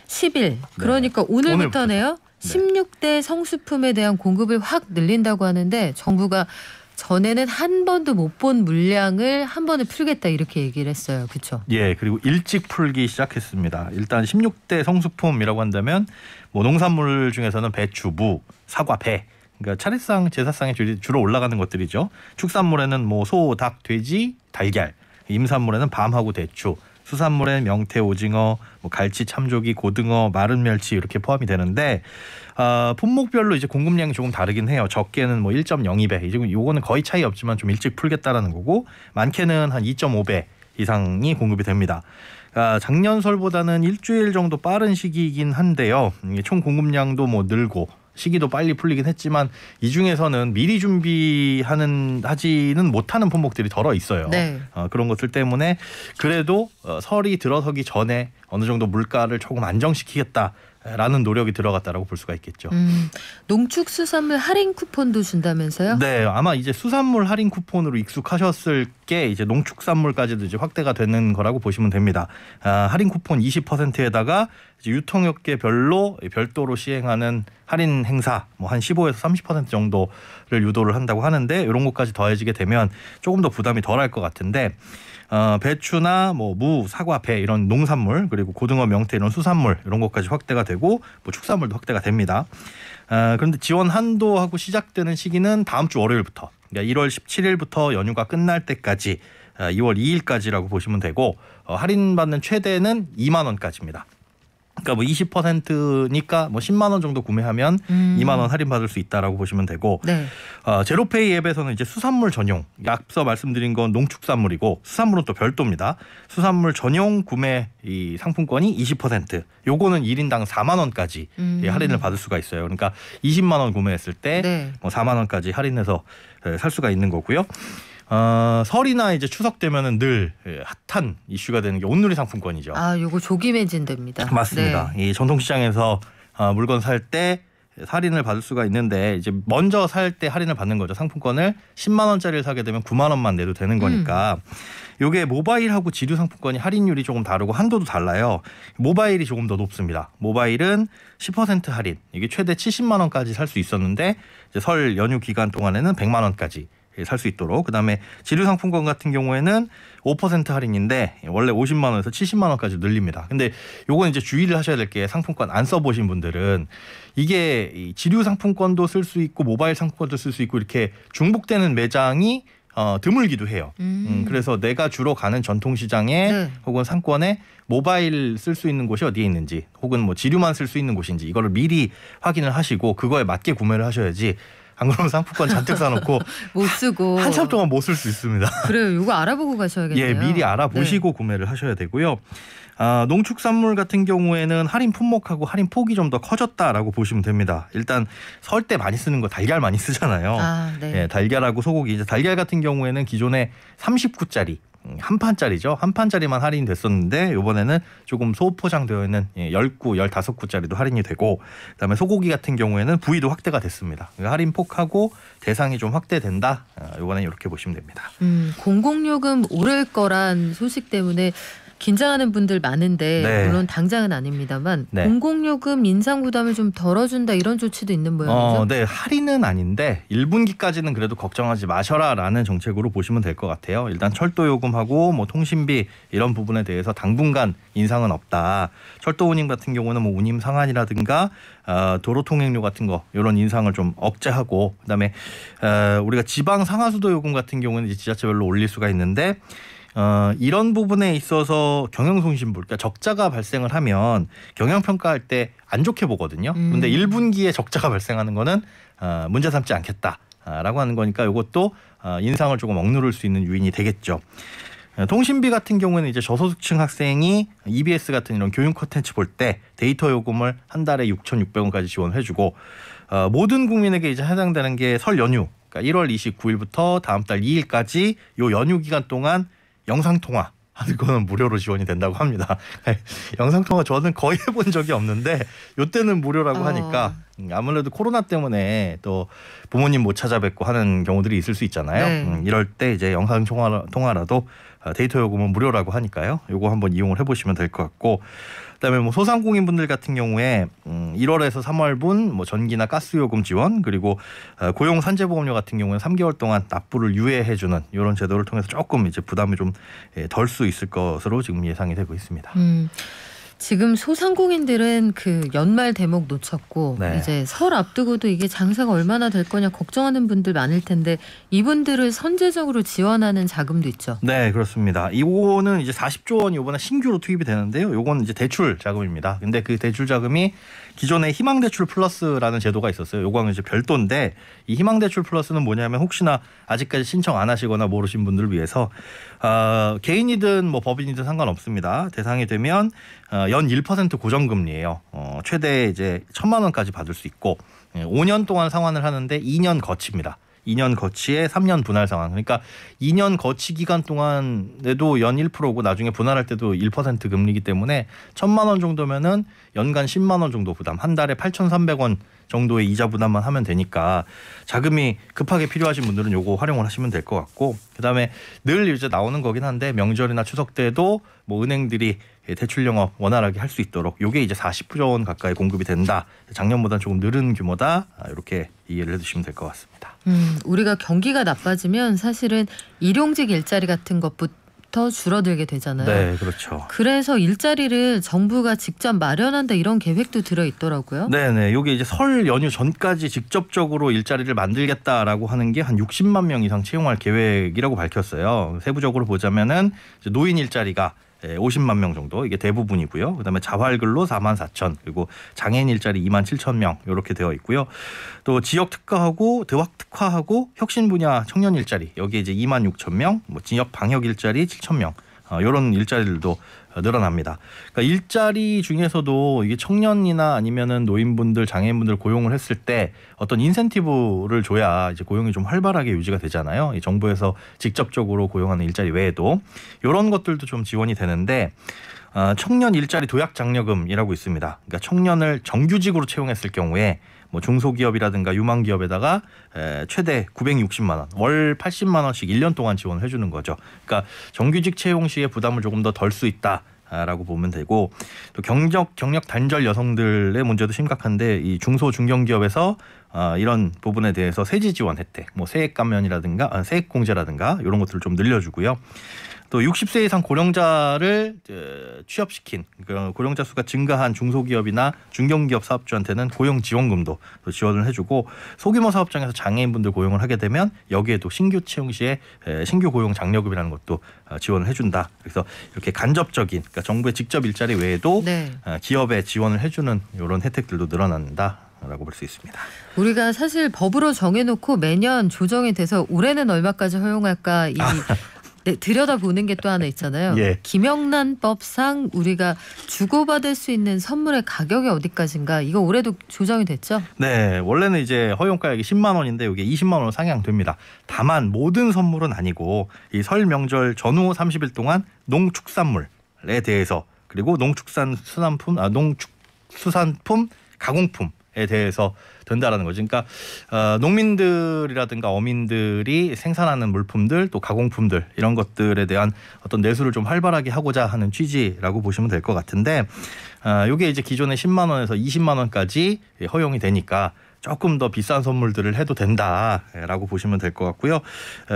10일, 그러니까 오늘부터네요. 네. 16대 성수품에 대한 공급을 확 늘린다고 하는데 정부가 전에는 한 번도 못 본 물량을 한 번에 풀겠다 이렇게 얘기를 했어요. 그렇죠? 예, 그리고 일찍 풀기 시작했습니다. 일단 16대 성수품이라고 한다면 농산물 중에서는 배추, 무, 사과, 배. 그러니까 차례상, 제사상에 주로 올라가는 것들이죠. 축산물에는 소, 닭, 돼지, 달걀. 임산물에는 밤하고 대추. 수산물에는 명태, 오징어, 갈치, 참조기, 고등어, 마른 멸치 이렇게 포함이 되는데 품목별로 이제 공급량이 조금 다르긴 해요. 적게는 1.02배. 이제 요거는 거의 차이 없지만 좀 일찍 풀겠다라는 거고 많게는 한 2.5배 이상이 공급이 됩니다. 작년 설보다는 일주일 정도 빠른 시기이긴 한데요. 총 공급량도 늘고 시기도 빨리 풀리긴 했지만 이 중에서는 미리 하지는 못하는 품목들이 덜어 있어요. 네. 그런 것들 때문에 그래도 설이 들어서기 전에 어느 정도 물가를 조금 안정시키겠다라는 노력이 들어갔다라고 볼 수가 있겠죠. 농축수산물 할인 쿠폰도 준다면서요? 네, 아마 이제 수산물 할인 쿠폰으로 익숙하셨을 게 이제 농축산물까지도 이제 확대가 되는 거라고 보시면 됩니다. 할인 쿠폰 20%에다가 이제 유통업계별로 별도로 시행하는 할인 행사 한 15에서 30% 정도를 유도를 한다고 하는데 이런 것까지 더해지게 되면 조금 더 부담이 덜할 것 같은데 배추나 무, 사과, 배 이런 농산물 그리고 고등어, 명태 이런 수산물 이런 것까지 확대가 되고 축산물도 확대가 됩니다. 그런데 지원 한도하고 시작되는 시기는 다음 주 월요일부터 그러니까 1월 17일부터 연휴가 끝날 때까지 2월 2일까지라고 보시면 되고 할인받는 최대는 2만 원까지입니다. 그러니까 뭐 20%니까 뭐 10만 원 정도 구매하면 2만 원 할인 받을 수 있다라고 보시면 되고 네. 제로페이 앱에서는 이제 수산물 전용, 앞서 말씀드린 건 농축산물이고 수산물은 또 별도입니다. 수산물 전용 구매 이 상품권이 20%, 요거는 1인당 4만 원까지 할인을 받을 수가 있어요. 그러니까 20만 원 구매했을 때 네. 뭐 4만 원까지 할인해서 살 수가 있는 거고요. 설이나 이제 추석 되면은 늘 핫한 이슈가 되는 게 온누리 상품권이죠. 아, 요거 조기 매진됩니다. 맞습니다. 네. 이 전통시장에서 물건 살 때 할인을 받을 수가 있는데 이제 먼저 살 때 할인을 받는 거죠. 상품권을 10만 원짜리를 사게 되면 9만 원만 내도 되는 거니까. 요게 모바일하고 지류 상품권이 할인율이 조금 다르고 한도도 달라요. 모바일이 조금 더 높습니다. 모바일은 10% 할인, 이게 최대 70만 원까지 살 수 있었는데 이제 설 연휴 기간 동안에는 100만 원까지 살 수 있도록. 그다음에 지류 상품권 같은 경우에는 5% 할인인데 원래 50만 원에서 70만 원까지 늘립니다. 근데 요건 이제 주의를 하셔야 될 게 상품권 안 써보신 분들은 이게 지류 상품권도 쓸 수 있고 모바일 상품권도 쓸 수 있고 이렇게 중복되는 매장이 드물기도 해요. 그래서 내가 주로 가는 전통시장에 네. 혹은 상권에 모바일 쓸 수 있는 곳이 어디에 있는지 혹은 뭐 지류만 쓸 수 있는 곳인지 이거를 미리 확인을 하시고 그거에 맞게 구매를 하셔야지. 안 그러면 상품권 잔뜩 사놓고 못 쓰고 한참 동안 못 쓸 수 있습니다. 그래요. 이거 알아보고 가셔야겠네요. 예, 미리 알아보시고 구매를 하셔야 되고요. 농축산물 같은 경우에는 할인 품목하고 할인 폭이 좀 더 커졌다라고 보시면 됩니다. 일단 설 때 많이 쓰는 거 달걀 많이 쓰잖아요. 네. 예, 달걀하고 소고기. 이제 달걀 같은 경우에는 기존에 39짜리 한 판짜리죠. 한 판짜리만 할인이 됐었는데 이번에는 조금 소포장되어 있는 10구, 15구짜리도 할인이 되고 그다음에 소고기 같은 경우에는 부위도 확대가 됐습니다. 그러니까 할인 폭하고 대상이 좀 확대된다. 이번에 이렇게 보시면 됩니다. 공공요금 오를 거란 소식 때문에 긴장하는 분들 많은데 네. 물론 당장은 아닙니다만 네. 공공요금 인상 부담을 좀 덜어준다 이런 조치도 있는 모양이죠. 네, 할인은 아닌데 1분기까지는 그래도 걱정하지 마셔라라는 정책으로 보시면 될 것 같아요. 일단 철도 요금하고 뭐 통신비 이런 부분에 대해서 당분간 인상은 없다. 철도 운임 같은 경우는 뭐 운임 상한이라든가 도로 통행료 같은 거 이런 인상을 좀 억제하고 그다음에 우리가 지방 상하수도 요금 같은 경우는 이제 지자체별로 올릴 수가 있는데. 이런 부분에 있어서 경영손실물, 그러니까 적자가 발생을 하면 경영평가할 때 안 좋게 보거든요. 그런데 1분기에 적자가 발생하는 거는 문제 삼지 않겠다라고 하는 거니까 이것도 인상을 조금 억누를 수 있는 요인이 되겠죠. 통신비 같은 경우는 이제 저소득층 학생이 EBS 같은 이런 교육 콘텐츠 볼 때 데이터 요금을 한 달에 6,600원까지 지원해주고 모든 국민에게 이제 해당되는 게 설 연휴, 그러니까 1월 29일부터 다음 달 2일까지 요 연휴 기간 동안 영상통화 하는 거는 무료로 지원이 된다고 합니다. 영상통화 저는 거의 해본 적이 없는데 이때는 무료라고 하니까 아무래도 코로나 때문에 또 부모님 못 찾아뵙고 하는 경우들이 있을 수 있잖아요. 네. 이럴 때 이제 영상통화라도 데이터 요금은 무료라고 하니까요. 요거 한번 이용을 해보시면 될 것 같고 그다음에 뭐 소상공인분들 같은 경우에 1월에서 3월분 뭐 전기나 가스 요금 지원 그리고 고용 산재보험료 같은 경우는 3개월 동안 납부를 유예해주는 이런 제도를 통해서 조금 이제 부담이 좀 덜 수 있을 것으로 지금 예상이 되고 있습니다. 지금 소상공인들은 그 연말 대목 놓쳤고 네. 이제 설 앞두고도 이게 장사가 얼마나 될 거냐 걱정하는 분들 많을 텐데 이분들을 선제적으로 지원하는 자금도 있죠. 네, 그렇습니다. 이거는 이제 40조 원이 이번에 신규로 투입이 되는데요. 요건 이제 대출 자금입니다. 근데 그 대출 자금이 기존에 희망대출 플러스라는 제도가 있었어요. 요거는 이제 별도인데 이 희망대출 플러스는 뭐냐면 혹시나 아직까지 신청 안 하시거나 모르신 분들을 위해서 개인이든 뭐 법인이든 상관없습니다. 대상이 되면 연 1% 고정금리예요. 최대 이제 1,000만 원까지 받을 수 있고 5년 동안 상환을 하는데 2년 거치입니다. 2년 거치에 3년 분할 상환. 그러니까 2년 거치 기간 동안에도 연 1%고 나중에 분할할 때도 1% 금리이기 때문에 1,000만 원 정도면은 연간 10만 원 정도 부담, 한 달에 8,300원 정도의 이자 부담만 하면 되니까 자금이 급하게 필요하신 분들은 요거 활용을 하시면 될 것 같고 그다음에 늘 이제 나오는 거긴 한데 명절이나 추석 때도 뭐 은행들이 대출 영업 원활하게 할 수 있도록 요게 이제 40조 원 가까이 공급이 된다. 작년보다는 조금 늘은 규모다. 이렇게 이해를 해주시면 될 것 같습니다. 우리가 경기가 나빠지면 사실은 일용직 일자리 같은 것부터 10월부터 줄어들게 되잖아요. 네, 그렇죠. 그래서 일자리를 정부가 직접 마련한다 이런 계획도 들어있더라고요. 네네. 이게 이제 설 연휴 전까지 직접적으로 일자리를 만들겠다라고 하는 게 한 60만 명 이상 채용할 계획이라고 밝혔어요. 세부적으로 보자면은 노인 일자리가 50만 명 정도 이게 대부분이고요. 그다음에 자활근로 4만 4천 그리고 장애인 일자리 2만 7천 명 이렇게 되어 있고요. 또 지역 특화하고 대학 특화하고 혁신 분야 청년 일자리 여기에 이제 2만 6천 명, 뭐 지역 방역 일자리 7천 명 이런 일자리들도 늘어납니다. 그러니까 일자리 중에서도 이게 청년이나 아니면은 노인분들, 장애인분들 고용을 했을 때 어떤 인센티브를 줘야 이제 고용이 좀 활발하게 유지가 되잖아요. 이 정부에서 직접적으로 고용하는 일자리 외에도 이런 것들도 좀 지원이 되는데 청년 일자리 도약 장려금이라고 있습니다. 그러니까 청년을 정규직으로 채용했을 경우에 뭐 중소기업이라든가 유망기업에다가 최대 960만 원, 월 80만 원씩 1년 동안 지원을 해주는 거죠. 그러니까 정규직 채용 시에 부담을 조금 더 덜 수 있다라고 보면 되고 또 경력 단절 여성들의 문제도 심각한데 이 중소 중견기업에서 이런 부분에 대해서 세제 지원 혜택, 뭐 세액 감면이라든가 세액 공제라든가 이런 것들을 좀 늘려주고요. 또 60세 이상 고령자를 취업시킨 고령자 수가 증가한 중소기업이나 중견기업 사업주한테는 고용지원금도 또 지원을 해주고 소규모 사업장에서 장애인분들 고용을 하게 되면 여기에도 신규 채용 시에 신규 고용 장려금이라는 것도 지원을 해준다. 그래서 이렇게 간접적인 그러니까 정부의 직접 일자리 외에도 네. 기업에 지원을 해주는 이런 혜택들도 늘어난다. 라고 볼 수 있습니다. 우리가 사실 법으로 정해놓고 매년 조정이 돼서 올해는 얼마까지 허용할까 들여다보는 게 또 하나 있잖아요. 예. 김영란법상 우리가 주고받을 수 있는 선물의 가격이 어디까지인가 이거 올해도 조정이 됐죠? 네. 원래는 이제 허용가액이 10만 원인데 이게 20만 원으로 상향됩니다. 다만 모든 선물은 아니고 이 설 명절 전후 30일 동안 농축산물에 대해서 그리고 농축수산품 가공품에 대해서 된다라는 거죠. 그러니까 농민들이라든가 어민들이 생산하는 물품들 또 가공품들 이런 것들에 대한 어떤 내수를 좀 활발하게 하고자 하는 취지라고 보시면 될 것 같은데 이게 이제 기존의 10만 원에서 20만 원까지 허용이 되니까 조금 더 비싼 선물들을 해도 된다라고 보시면 될 것 같고요.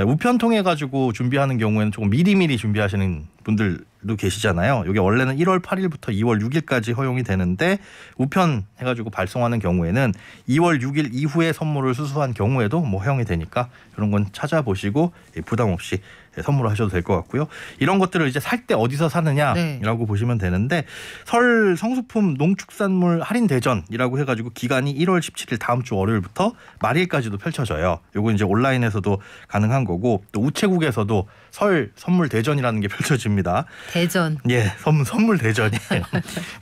우편 통해 가지고 준비하는 경우에는 조금 미리미리 준비하시는 분들도 계시잖아요. 이게 원래는 1월 8일부터 2월 6일까지 허용이 되는데 우편 해가지고 발송하는 경우에는 2월 6일 이후에 선물을 수수한 경우에도 뭐 허용이 되니까 이런 건 찾아보시고 부담 없이 선물을 하셔도 될 것 같고요. 이런 것들을 이제 살 때 어디서 사느냐라고 보시면 되는데 설 성수품 농축산물 할인 대전이라고 해가지고 기간이 1월 17일 다음 주 월요일부터 말일까지도 펼쳐져요. 요거 이제 온라인에서도 가능한 거고 또 우체국에서도 설 선물 대전이라는 게 펼쳐집니다. 대전. 예, 선물 대전이에요.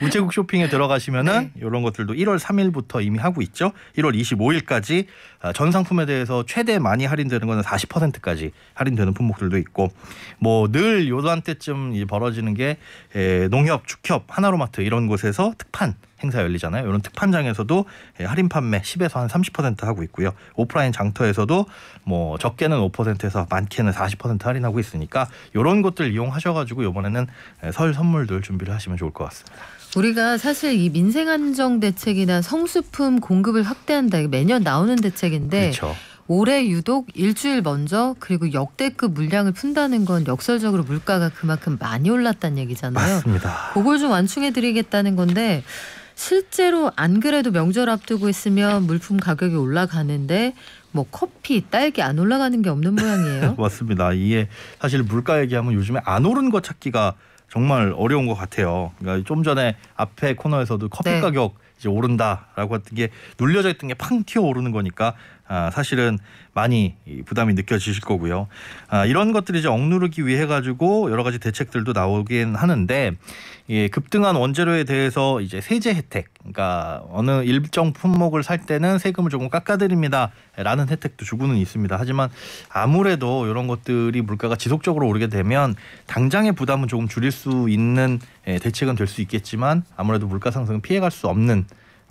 우체국 쇼핑에 들어가시면은 이런 것들도 1월 3일부터 이미 하고 있죠. 1월 25일까지 전 상품에 대해서 최대 많이 할인되는 거는 40%까지 할인되는 품목들도 있고 뭐 늘 요한때쯤 벌어지는 게 농협, 축협, 하나로마트 이런 곳에서 특판 행사 열리잖아요. 이런 특판장에서도 할인 판매 10에서 한 30% 하고 있고요. 오프라인 장터에서도 뭐 적게는 5%에서 많게는 40% 할인하고 있으니까 이런 것들 이용하셔가지고 이번에는 설 선물들 준비를 하시면 좋을 것 같습니다. 우리가 사실 이 민생 안정 대책이나 성수품 공급을 확대한다. 매년 나오는 대책인데 그렇죠. 올해 유독 일주일 먼저 그리고 역대급 물량을 푼다는 건 역설적으로 물가가 그만큼 많이 올랐다는 얘기잖아요. 맞습니다. 그걸 좀 완충해드리겠다는 건데 실제로 안 그래도 명절 앞두고 있으면 물품 가격이 올라가는데 뭐 커피, 딸기 안 올라가는 게 없는 모양이에요. 맞습니다. 이게 사실 물가 얘기하면 요즘에 안 오른 거 찾기가 정말 어려운 것 같아요. 그러니까 좀 전에 앞에 코너에서도 커피 가격 이제 오른다라고 했던 게 눌려져 있던 게 팡 튀어 오르는 거니까 사실은 많이 부담이 느껴지실 거고요. 이런 것들이 이제 억누르기 위해 가지고 여러 가지 대책들도 나오긴 하는데 급등한 원재료에 대해서 이제 세제 혜택, 그러니까 어느 일정 품목을 살 때는 세금을 조금 깎아드립니다라는 혜택도 주고는 있습니다. 하지만 아무래도 이런 것들이 물가가 지속적으로 오르게 되면 당장의 부담은 조금 줄일 수 있는 대책은 될 수 있겠지만 아무래도 물가 상승은 피해갈 수 없는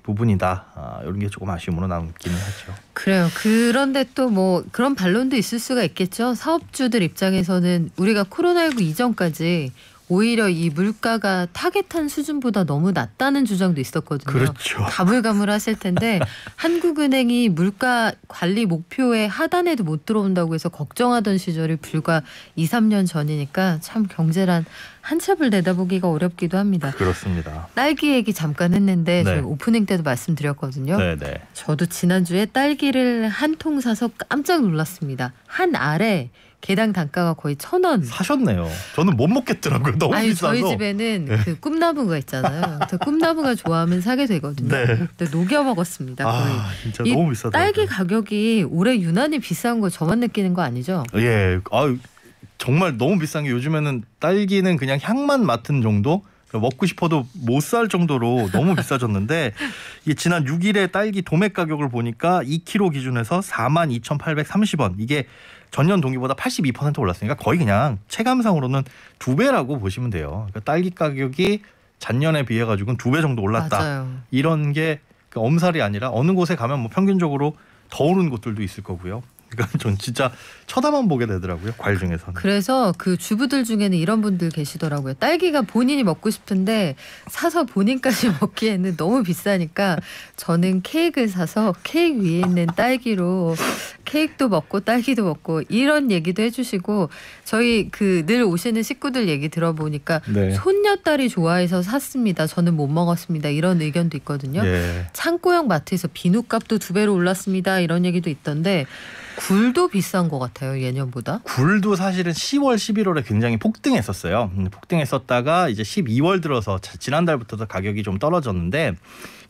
부분이다. 이런 게 조금 아쉬움으로 남기는 하죠. 그래요. 그런데 또 뭐 그런 반론도 있을 수가 있겠죠. 사업주들 입장에서는 우리가 코로나19 이전까지 오히려 이 물가가 타겟한 수준보다 너무 낮다는 주장도 있었거든요. 그렇죠. 가물가물하실 텐데 한국은행이 물가 관리 목표의 하단에도 못 들어온다고 해서 걱정하던 시절이 불과 2, 3년 전이니까 참 경제란 한참을 내다보기가 어렵기도 합니다. 그렇습니다. 딸기 얘기 잠깐 했는데 네. 저희 오프닝 때도 말씀드렸거든요. 네네. 저도 지난주에 딸기를 한 통 사서 깜짝 놀랐습니다. 한 알에 개당 단가가 거의 1,000원. 사셨네요. 저는 못 먹겠더라고요. 너무 아니, 비싸서. 저희 집에는 네. 그 꿈나무가 있잖아요. 저 꿈나무가 좋아하면 사게 되거든요. 네. 근데 녹여 먹었습니다. 거의. 진짜 이 너무 비싸다. 딸기 가격이 올해 유난히 비싼 거 저만 느끼는 거 아니죠? 예. 정말 너무 비싼 게 요즘에는 딸기는 그냥 향만 맡은 정도? 먹고 싶어도 못 살 정도로 너무 비싸졌는데 이게 지난 6일에 딸기 도매 가격을 보니까 2kg 기준에서 42,830원. 이게 전년 동기보다 82% 올랐으니까 거의 그냥 체감상으로는 2배라고 보시면 돼요. 그러니까 딸기 가격이 작년에 비해 가지고는 2배 정도 올랐다. 맞아요. 이런 게 엄살이 아니라 어느 곳에 가면 뭐 평균적으로 더 오른 곳들도 있을 거고요. 그러니까 전 진짜 쳐다만 보게 되더라고요. 과일 중에서는. 그래서 그 주부들 중에는 이런 분들 계시더라고요. 딸기가 본인이 먹고 싶은데 사서 본인까지 먹기에는 너무 비싸니까 저는 케이크를 사서 케이크 위에 있는 딸기로 케이크도 먹고 딸기도 먹고 이런 얘기도 해주시고 저희 그 늘 오시는 식구들 얘기 들어보니까 네. 손녀딸이 좋아해서 샀습니다. 저는 못 먹었습니다. 이런 의견도 있거든요. 예. 창고형 마트에서 비누값도 2배로 올랐습니다. 이런 얘기도 있던데 굴도 비싼 것 같아요. 예년보다. 굴도 사실은 10월, 11월에 굉장히 폭등했었어요. 폭등했었다가 이제 12월 들어서 지난달부터 가격이 좀 떨어졌는데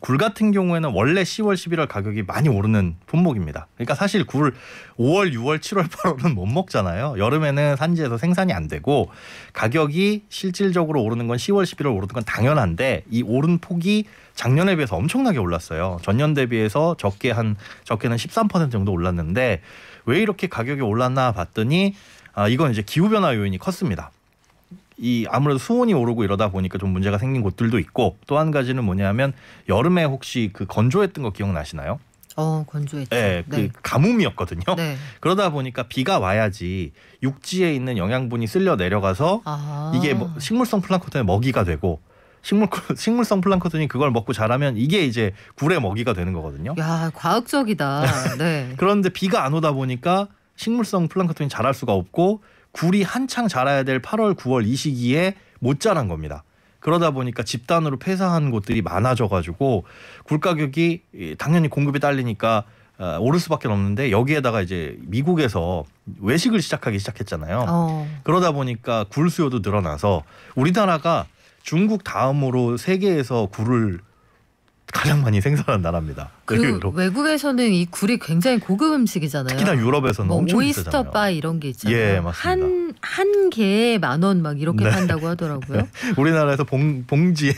굴 같은 경우에는 원래 10월, 11월 가격이 많이 오르는 품목입니다. 그러니까 사실 굴 5월, 6월, 7월, 8월은 못 먹잖아요. 여름에는 산지에서 생산이 안 되고 가격이 실질적으로 오르는 건 10월, 11월 오르는 건 당연한데 이 오른 폭이 작년에 비해서 엄청나게 올랐어요. 전년 대비해서 적게는 13% 정도 올랐는데 왜 이렇게 가격이 올랐나 봤더니 이건 이제 기후변화 요인이 컸습니다. 이 아무래도 수온이 오르고 이러다 보니까 좀 문제가 생긴 곳들도 있고 또 한 가지는 뭐냐면 여름에 혹시 그 건조했던 거 기억나시나요? 건조했죠. 네, 그 가뭄이었거든요. 네. 그러다 보니까 비가 와야지 육지에 있는 영양분이 쓸려 내려가서 이게 식물성 플랑크톤의 먹이가 되고 식물성 플랑크톤이 그걸 먹고 자라면 이게 이제 굴의 먹이가 되는 거거든요. 야, 과학적이다. 네. 그런데 비가 안 오다 보니까 식물성 플랑크톤이 자랄 수가 없고 굴이 한창 자라야 될 8월, 9월 이 시기에 못 자란 겁니다. 그러다 보니까 집단으로 폐사한 곳들이 많아져가지고 굴 가격이 당연히 공급이 딸리니까 오를 수밖에 없는데 여기에다가 이제 미국에서 외식을 시작했잖아요. 그러다 보니까 굴 수요도 늘어나서 우리나라가 중국 다음으로 세계에서 굴을 가장 많이 생산하는 나라입니다. 그리고 외국에서는 이 굴이 굉장히 고급 음식이잖아요. 특히나 유럽에서는 엄청 오이스터 비싸잖아요. 바 이런 게 있잖아요. 예, 맞습니다. 한 개에 10,000원 막 이렇게 네. 판다고 하더라고요. 우리나라에서 봉지에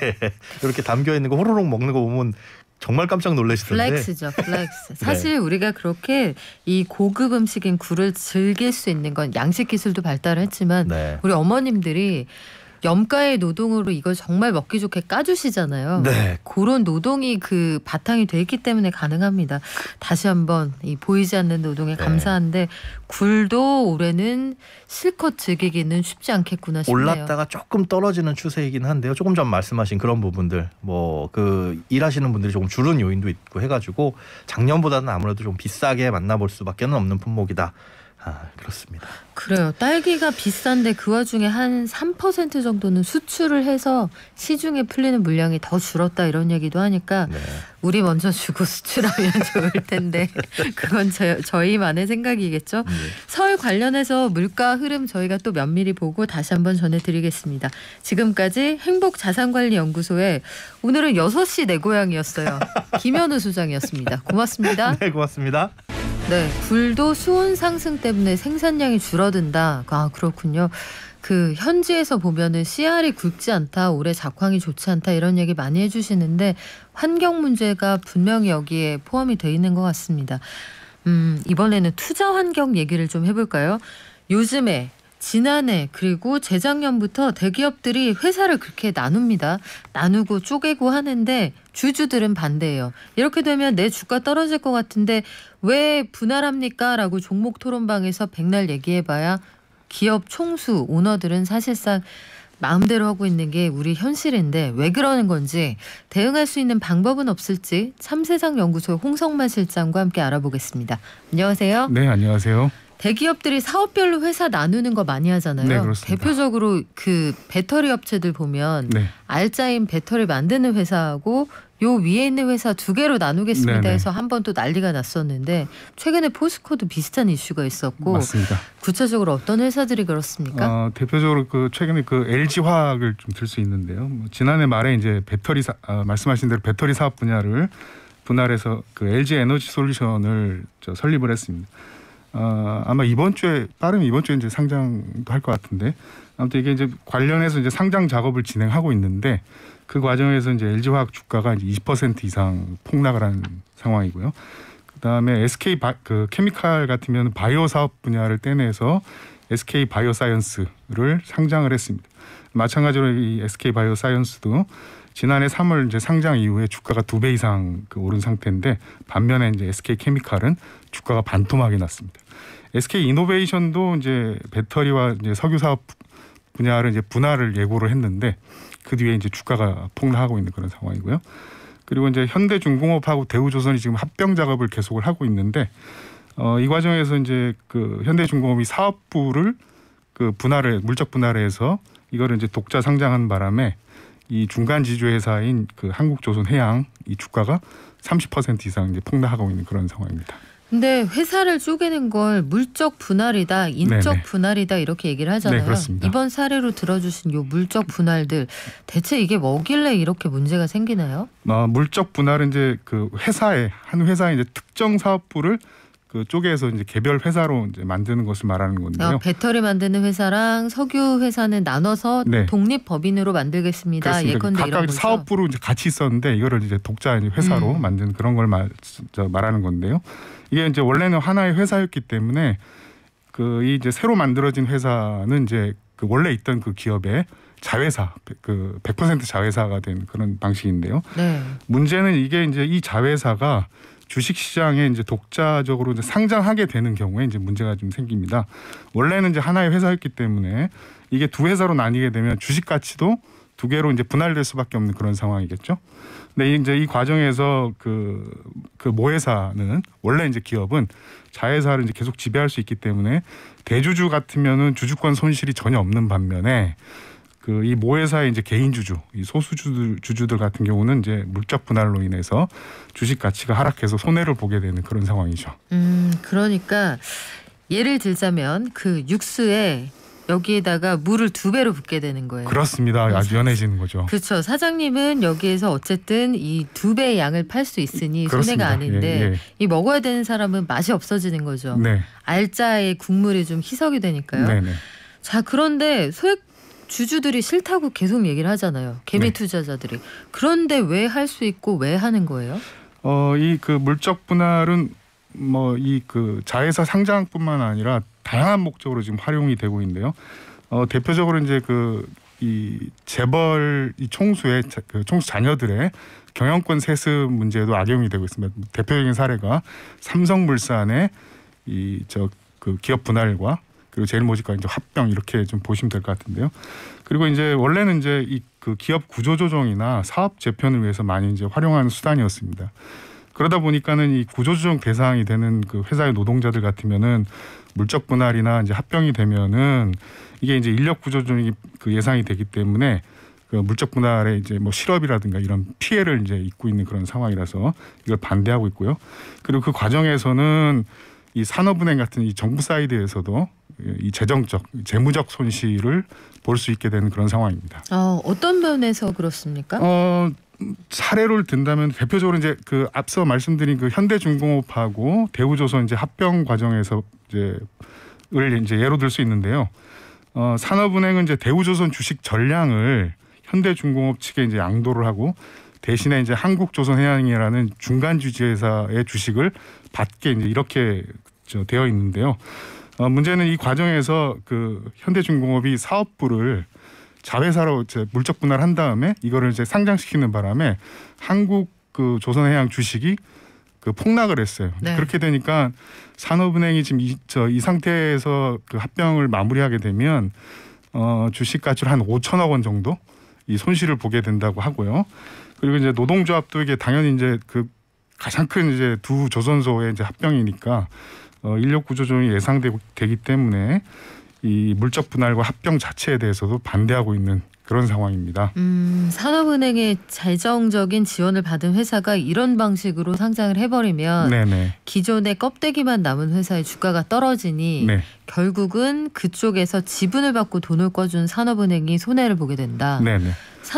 이렇게 담겨 있는 거 호로록 먹는 거 보면 정말 깜짝 놀라시던데. 플렉스죠, 플렉스. 사실 우리가 그렇게 이 고급 음식인 굴을 즐길 수 있는 건 양식 기술도 발달을 했지만 우리 어머님들이 염가의 노동으로 이걸 정말 먹기 좋게 까주시잖아요. 네. 그런 노동이 그 바탕이 돼 있기 때문에 가능합니다. 다시 한번 이 보이지 않는 노동에 감사한데 굴도 올해는 실컷 즐기기는 쉽지 않겠구나 싶네요. 올랐다가 조금 떨어지는 추세이긴 한데요. 조금 전 말씀하신 그런 부분들 뭐 그 일하시는 분들이 조금 줄은 요인도 있고 해가지고 작년보다는 아무래도 좀 비싸게 만나볼 수밖에 없는 품목이다. 그렇습니다. 그래요. 딸기가 비싼데 그 와중에 한 3% 정도는 수출을 해서 시중에 풀리는 물량이 더 줄었다 이런 얘기도 하니까 우리 먼저 주고 수출하면 좋을 텐데 그건 저희만의 생각이겠죠. 설 관련해서 물가 흐름 저희가 또 면밀히 보고 다시 한번 전해드리겠습니다. 지금까지 행복자산관리연구소의 오늘은 6시 내 고향이었어요. 김현우 소장이었습니다. 고맙습니다. 네, 고맙습니다. 네, 굴도 수온 상승 때문에 생산량이 줄어든다. 그렇군요. 그 현지에서 보면은 씨알이 굵지 않다, 올해 작황이 좋지 않다 이런 얘기 많이 해주시는데 환경 문제가 분명히 여기에 포함이 돼 있는 것 같습니다. 이번에는 투자 환경 얘기를 좀 해볼까요? 요즘에 지난해 그리고 재작년부터 대기업들이 회사를 그렇게 나눕니다. 나누고 쪼개고 하는데 주주들은 반대해요. 이렇게 되면 내 주가 떨어질 것 같은데 왜 분할합니까? 라고 종목 토론방에서 백날 얘기해봐야 기업 총수, 오너들은 사실상 마음대로 하고 있는 게 우리 현실인데 왜 그러는 건지 대응할 수 있는 방법은 없을지 참세상연구소 홍성만 실장과 함께 알아보겠습니다. 안녕하세요. 네, 안녕하세요. 대기업들이 사업별로 회사 나누는 거 많이 하잖아요. 네, 그렇습니다. 대표적으로 그 배터리 업체들 보면 네. 알짜인 배터리 만드는 회사하고 요 위에 있는 회사 두 개로 나누겠습니다 네네. 해서 한 번 또 난리가 났었는데 최근에 포스코도 비슷한 이슈가 있었고 맞습니다. 구체적으로 어떤 회사들이 그렇습니까? 대표적으로 그 최근에 그 LG 화학을 좀 들 수 있는데요. 뭐 지난해 말에 이제 배터리 말씀하신 대로 배터리 사업 분야를 분할해서 그 LG 에너지 솔루션을 설립을 했습니다. 아마 이번 주에 이제 상장도 할 것 같은데 아무튼 이게 이제 관련해서 이제 상장 작업을 진행하고 있는데 그 과정에서 이제 LG 화학 주가가 이제 20% 이상 폭락을 한 상황이고요. 그다음에 SK 그 케미칼 같으면 바이오 사업 분야를 떼내서 SK 바이오사이언스를 상장을 했습니다. 마찬가지로 이 SK 바이오사이언스도 지난해 3월 이제 상장 이후에 주가가 2배 이상 오른 상태인데 반면에 이제 SK 케미칼은 주가가 반토막이 났습니다. SK 이노베이션도 이제 배터리와 이제 석유 사업 분야를 이제 분할을 예고를 했는데 그 뒤에 이제 주가가 폭락하고 있는 그런 상황이고요. 그리고 이제 현대중공업하고 대우조선이 지금 합병 작업을 계속을 하고 있는데 이 과정에서 이제 그 현대중공업이 사업부를 그 물적 분할해서 이거를 이제 독자 상장한 바람에 이 중간 지주 회사인 그 한국조선해양 이 주가가 30% 이상 이제 폭락하고 있는 그런 상황입니다. 근데 회사를 쪼개는 걸 물적 분할이다, 인적 네네. 분할이다 이렇게 얘기를 하잖아요. 네, 그렇습니다. 이번 사례로 들어주신 요 물적 분할들 대체 이게 뭐길래 이렇게 문제가 생기나요? 물적 분할은 이제 그 한 회사의 이제 특정 사업부를 그 쪼개서 이제 개별 회사로 이제 만드는 것을 말하는 건데요. 배터리 만드는 회사랑 석유 회사는 나눠서 네. 독립 법인으로 만들겠습니다. 그렇습니다. 예컨대 이런 각각 거죠. 사업부로 이제 같이 있었는데 이거를 이제 독자 회사로 만든 그런 걸 말하는 건데요. 이게 이제 원래는 하나의 회사였기 때문에 그 이제 새로 만들어진 회사는 이제 그 원래 있던 그 기업의 자회사, 그 100% 자회사가 된 그런 방식인데요. 네. 문제는 이게 이제 이 자회사가 주식 시장에 이제 독자적으로 이제 상장하게 되는 경우에 이제 문제가 좀 생깁니다. 원래는 이제 하나의 회사였기 때문에 이게 두 회사로 나뉘게 되면 주식 가치도 두 개로 이제 분할될 수밖에 없는 그런 상황이겠죠. 근데 이제 이 과정에서 그 모회사는 원래 이제 기업은 자회사를 이제 계속 지배할 수 있기 때문에 대주주 같으면은 주주권 손실이 전혀 없는 반면에 그 이 모회사의 이제 개인 주주, 이 소수 주주들 같은 경우는 이제 물적 분할로 인해서 주식 가치가 하락해서 손해를 보게 되는 그런 상황이죠. 그러니까 예를 들자면 그 육수에 여기에다가 물을 2배로 붓게 되는 거예요. 그렇습니다. 아주 연해지는 거죠. 그렇죠. 사장님은 여기에서 어쨌든 이 2배의 양을 팔 수 있으니 그렇습니다. 손해가 아닌데 예. 이 먹어야 되는 사람은 맛이 없어지는 거죠. 네. 알짜의 국물이 좀 희석이 되니까요. 네네. 자, 그런데 소액 주주들이 싫다고 계속 얘기를 하잖아요. 개미 네. 투자자들이. 그런데 왜 할 수 있고 왜 하는 거예요? 이 그 물적 분할은 뭐 이 그 자회사 상장뿐만 아니라 다양한 목적으로 지금 활용이 되고 있는데요. 대표적으로 이제 그 이 재벌 이 총수의 총수 자녀들의 경영권 세습 문제도 악용이 되고 있습니다. 대표적인 사례가 삼성물산의 그 기업 분할과 그리고 제일모직과 이제 합병 이렇게 좀 보시면 될 것 같은데요. 그리고 이제 원래는 이제 이 그 기업 구조 조정이나 사업 재편을 위해서 많이 이제 활용하는 수단이었습니다. 그러다 보니까는 이 구조 조정 대상이 되는 그 회사의 노동자들 같으면은 물적 분할이나 이제 합병이 되면은 이게 이제 인력 구조 조정이 그 예상이 되기 때문에 그 물적 분할에 이제 뭐 실업이라든가 이런 피해를 이제 입고 있는 그런 상황이라서 이걸 반대하고 있고요. 그리고 그 과정에서는 이 산업은행 같은 이 정부 사이드에서도 이 재무적 손실을 볼 수 있게 되는 그런 상황입니다. 어떤 면에서 그렇습니까? 사례를 든다면 대표적으로 이제 그 앞서 말씀드린 그 현대중공업하고 대우조선 이제 합병 과정에서 이제 예로 들 수 있는데요. 산업은행은 이제 대우조선 주식 전량을 현대중공업 측에 이제 양도를 하고 대신에 이제 한국조선해양이라는 중간 주지회사의 주식을 받게 이제 이렇게 되어 있는데요. 문제는 이 과정에서 그 현대중공업이 사업부를 자회사로 이제 물적 분할한 다음에 이거를 이제 상장시키는 바람에 한국 그 조선해양 주식이 그 폭락을 했어요. 네. 그렇게 되니까 산업은행이 지금 이 상태에서 그 합병을 마무리하게 되면 주식 가치로 한 5천억 원 정도 이 손실을 보게 된다고 하고요. 그리고 이제 노동조합도 이게 당연히 이제 그 가장 큰 이제 두 조선소의 이제 합병이니까 인력 구조 조정이 예상되기 때문에 이 물적 분할과 합병 자체에 대해서도 반대하고 있는 그런 상황입니다. 산업은행의 재정적인 지원을 받은 회사가 이런 방식으로 상장을 해버리면 네네. 기존의 껍데기만 남은 회사의 주가가 떨어지니 네. 결국은 그쪽에서 지분을 받고 돈을 꿔준 산업은행이 손해를 보게 된다. 네네.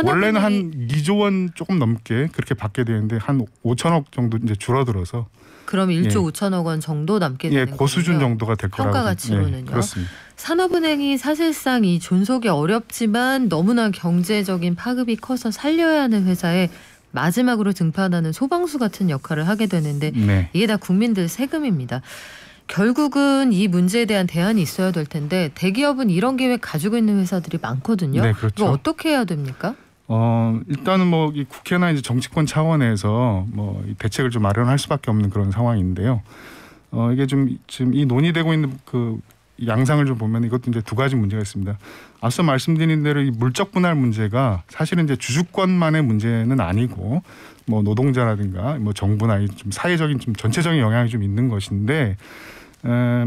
원래는 한 2조 원 조금 넘게 그렇게 받게 되는데 한 5천억 정도 이제 줄어들어서 그럼 1조 5천억 원 정도 남게 되는 거죠. 그 수준 정도가 될 거라고. 평가 가치로는요. 그렇습니다. 산업은행이 사실상 이 존속이 어렵지만 너무나 경제적인 파급이 커서 살려야 하는 회사에 마지막으로 등판하는 소방수 같은 역할을 하게 되는데 네. 이게 다 국민들 세금입니다. 결국은 이 문제에 대한 대안이 있어야 될 텐데 대기업은 이런 계획 가지고 있는 회사들이 많거든요. 네, 그렇죠. 이거 어떻게 해야 됩니까? 일단은 뭐 이 국회나 이제 정치권 차원에서 뭐 이 대책을 좀 마련할 수밖에 없는 그런 상황인데요. 이게 좀 지금 이 논의되고 있는 그 양상을 좀 보면 이것도 이제 두 가지 문제가 있습니다. 앞서 말씀드린 대로 이 물적 분할 문제가 사실은 이제 주주권만의 문제는 아니고 뭐 노동자라든가 뭐 정부나 좀 사회적인 좀 전체적인 영향이 좀 있는 것인데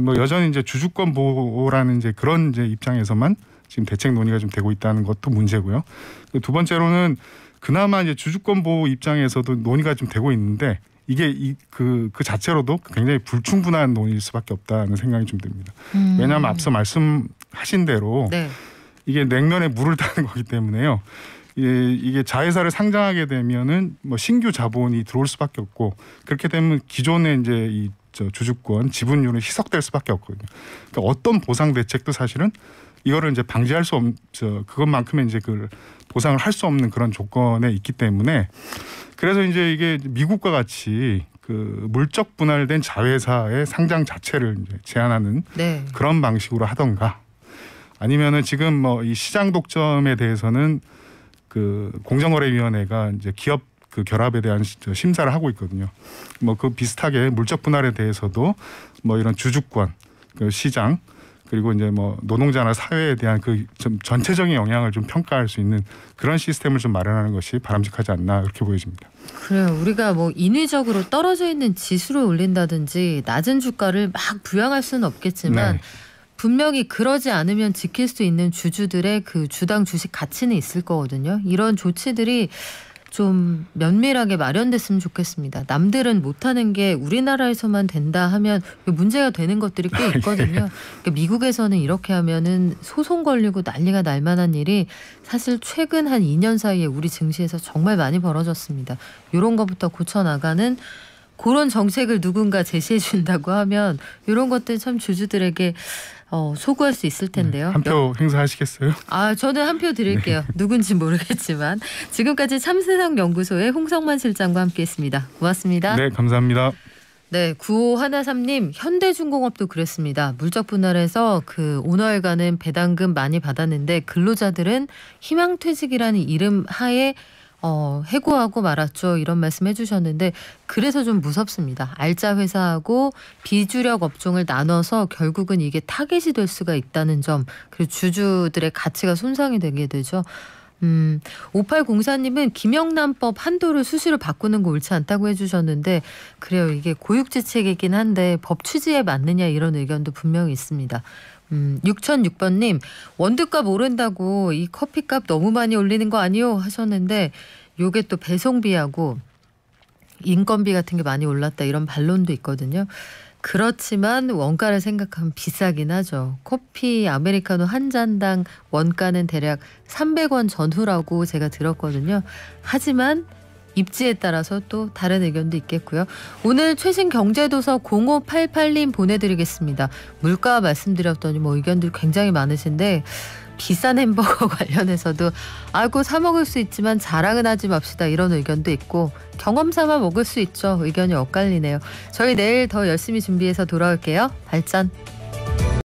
뭐 여전히 이제 주주권 보호라는 이제 그런 이제 입장에서만 지금 대책 논의가 좀 되고 있다는 것도 문제고요. 두 번째로는 그나마 이제 주주권 보호 입장에서도 논의가 좀 되고 있는데 이게 그 자체로도 굉장히 불충분한 논의일 수밖에 없다는 생각이 좀 듭니다. 왜냐하면 앞서 말씀하신 대로 네. 이게 냉면에 물을 타는 거기 때문에요. 이게 자회사를 상장하게 되면은 뭐 신규 자본이 들어올 수밖에 없고 그렇게 되면 기존의 이제 이 주주권 지분율은 희석될 수밖에 없거든요. 그러니까 어떤 보상 대책도 사실은 이거를 이제 방지할 수 그것만큼의 이제 그 보상을 할 수 없는 그런 조건에 있기 때문에 그래서 이제 이게 미국과 같이 그 물적 분할된 자회사의 상장 자체를 이제 제한하는 네. 그런 방식으로 하던가 아니면은 지금 뭐 이 시장 독점에 대해서는 그 공정거래위원회가 이제 기업 그 결합에 대한 심사를 하고 있거든요. 뭐 그 비슷하게 물적 분할에 대해서도 뭐 이런 주주권, 그 시장 그리고 이제 뭐 노동자나 사회에 대한 그 좀 전체적인 영향을 좀 평가할 수 있는 그런 시스템을 좀 마련하는 것이 바람직하지 않나 그렇게 보여집니다. 그래요. 우리가 뭐 인위적으로 떨어져 있는 지수를 올린다든지 낮은 주가를 막 부양할 수는 없겠지만 네. 분명히 그러지 않으면 지킬 수 있는 주주들의 그 주당 주식 가치는 있을 거거든요. 이런 조치들이 좀 면밀하게 마련됐으면 좋겠습니다. 남들은 못하는 게 우리나라에서만 된다 하면 문제가 되는 것들이 꽤 있거든요. 그러니까 미국에서는 이렇게 하면은 소송 걸리고 난리가 날 만한 일이 사실 최근 한 2년 사이에 우리 증시에서 정말 많이 벌어졌습니다. 이런 것부터 고쳐나가는 그런 정책을 누군가 제시해 준다고 하면 이런 것들 참 주주들에게 소구할 수 있을 텐데요. 한 표 행사하시겠어요? 저는 한 표 드릴게요. 네. 누군지 모르겠지만 지금까지 참세상연구소의 홍성만 실장과 함께했습니다. 고맙습니다. 네, 감사합니다. 네, 9513님 현대중공업도 그랬습니다. 물적 분할해서 그 오너일가는 배당금 많이 받았는데 근로자들은 희망퇴직이라는 이름 하에 해고하고 말았죠. 이런 말씀 해주셨는데 그래서 좀 무섭습니다. 알짜 회사하고 비주력 업종을 나눠서 결국은 이게 타겟이 될 수가 있다는 점 그리고 주주들의 가치가 손상이 되게 되죠. 5804님은 김영란법 한도를 수시로 바꾸는 거 옳지 않다고 해주셨는데 그래요. 이게 고육지책이긴 한데 법 취지에 맞느냐 이런 의견도 분명히 있습니다. 6006번님 원두값 오른다고 이 커피값 너무 많이 올리는 거 아니요 하셨는데 요게 또 배송비하고 인건비 같은 게 많이 올랐다 이런 반론도 있거든요. 그렇지만 원가를 생각하면 비싸긴 하죠. 커피 아메리카노 한 잔당 원가는 대략 300원 전후라고 제가 들었거든요. 하지만 입지에 따라서 또 다른 의견도 있겠고요. 오늘 최신 경제도서 0588님 보내드리겠습니다. 물가 말씀드렸더니 뭐 의견들이 굉장히 많으신데 비싼 햄버거 관련해서도 아이고 사 먹을 수 있지만 자랑은 하지 맙시다 이런 의견도 있고 경험 삼아 먹을 수 있죠. 의견이 엇갈리네요. 저희 내일 더 열심히 준비해서 돌아올게요. 발전.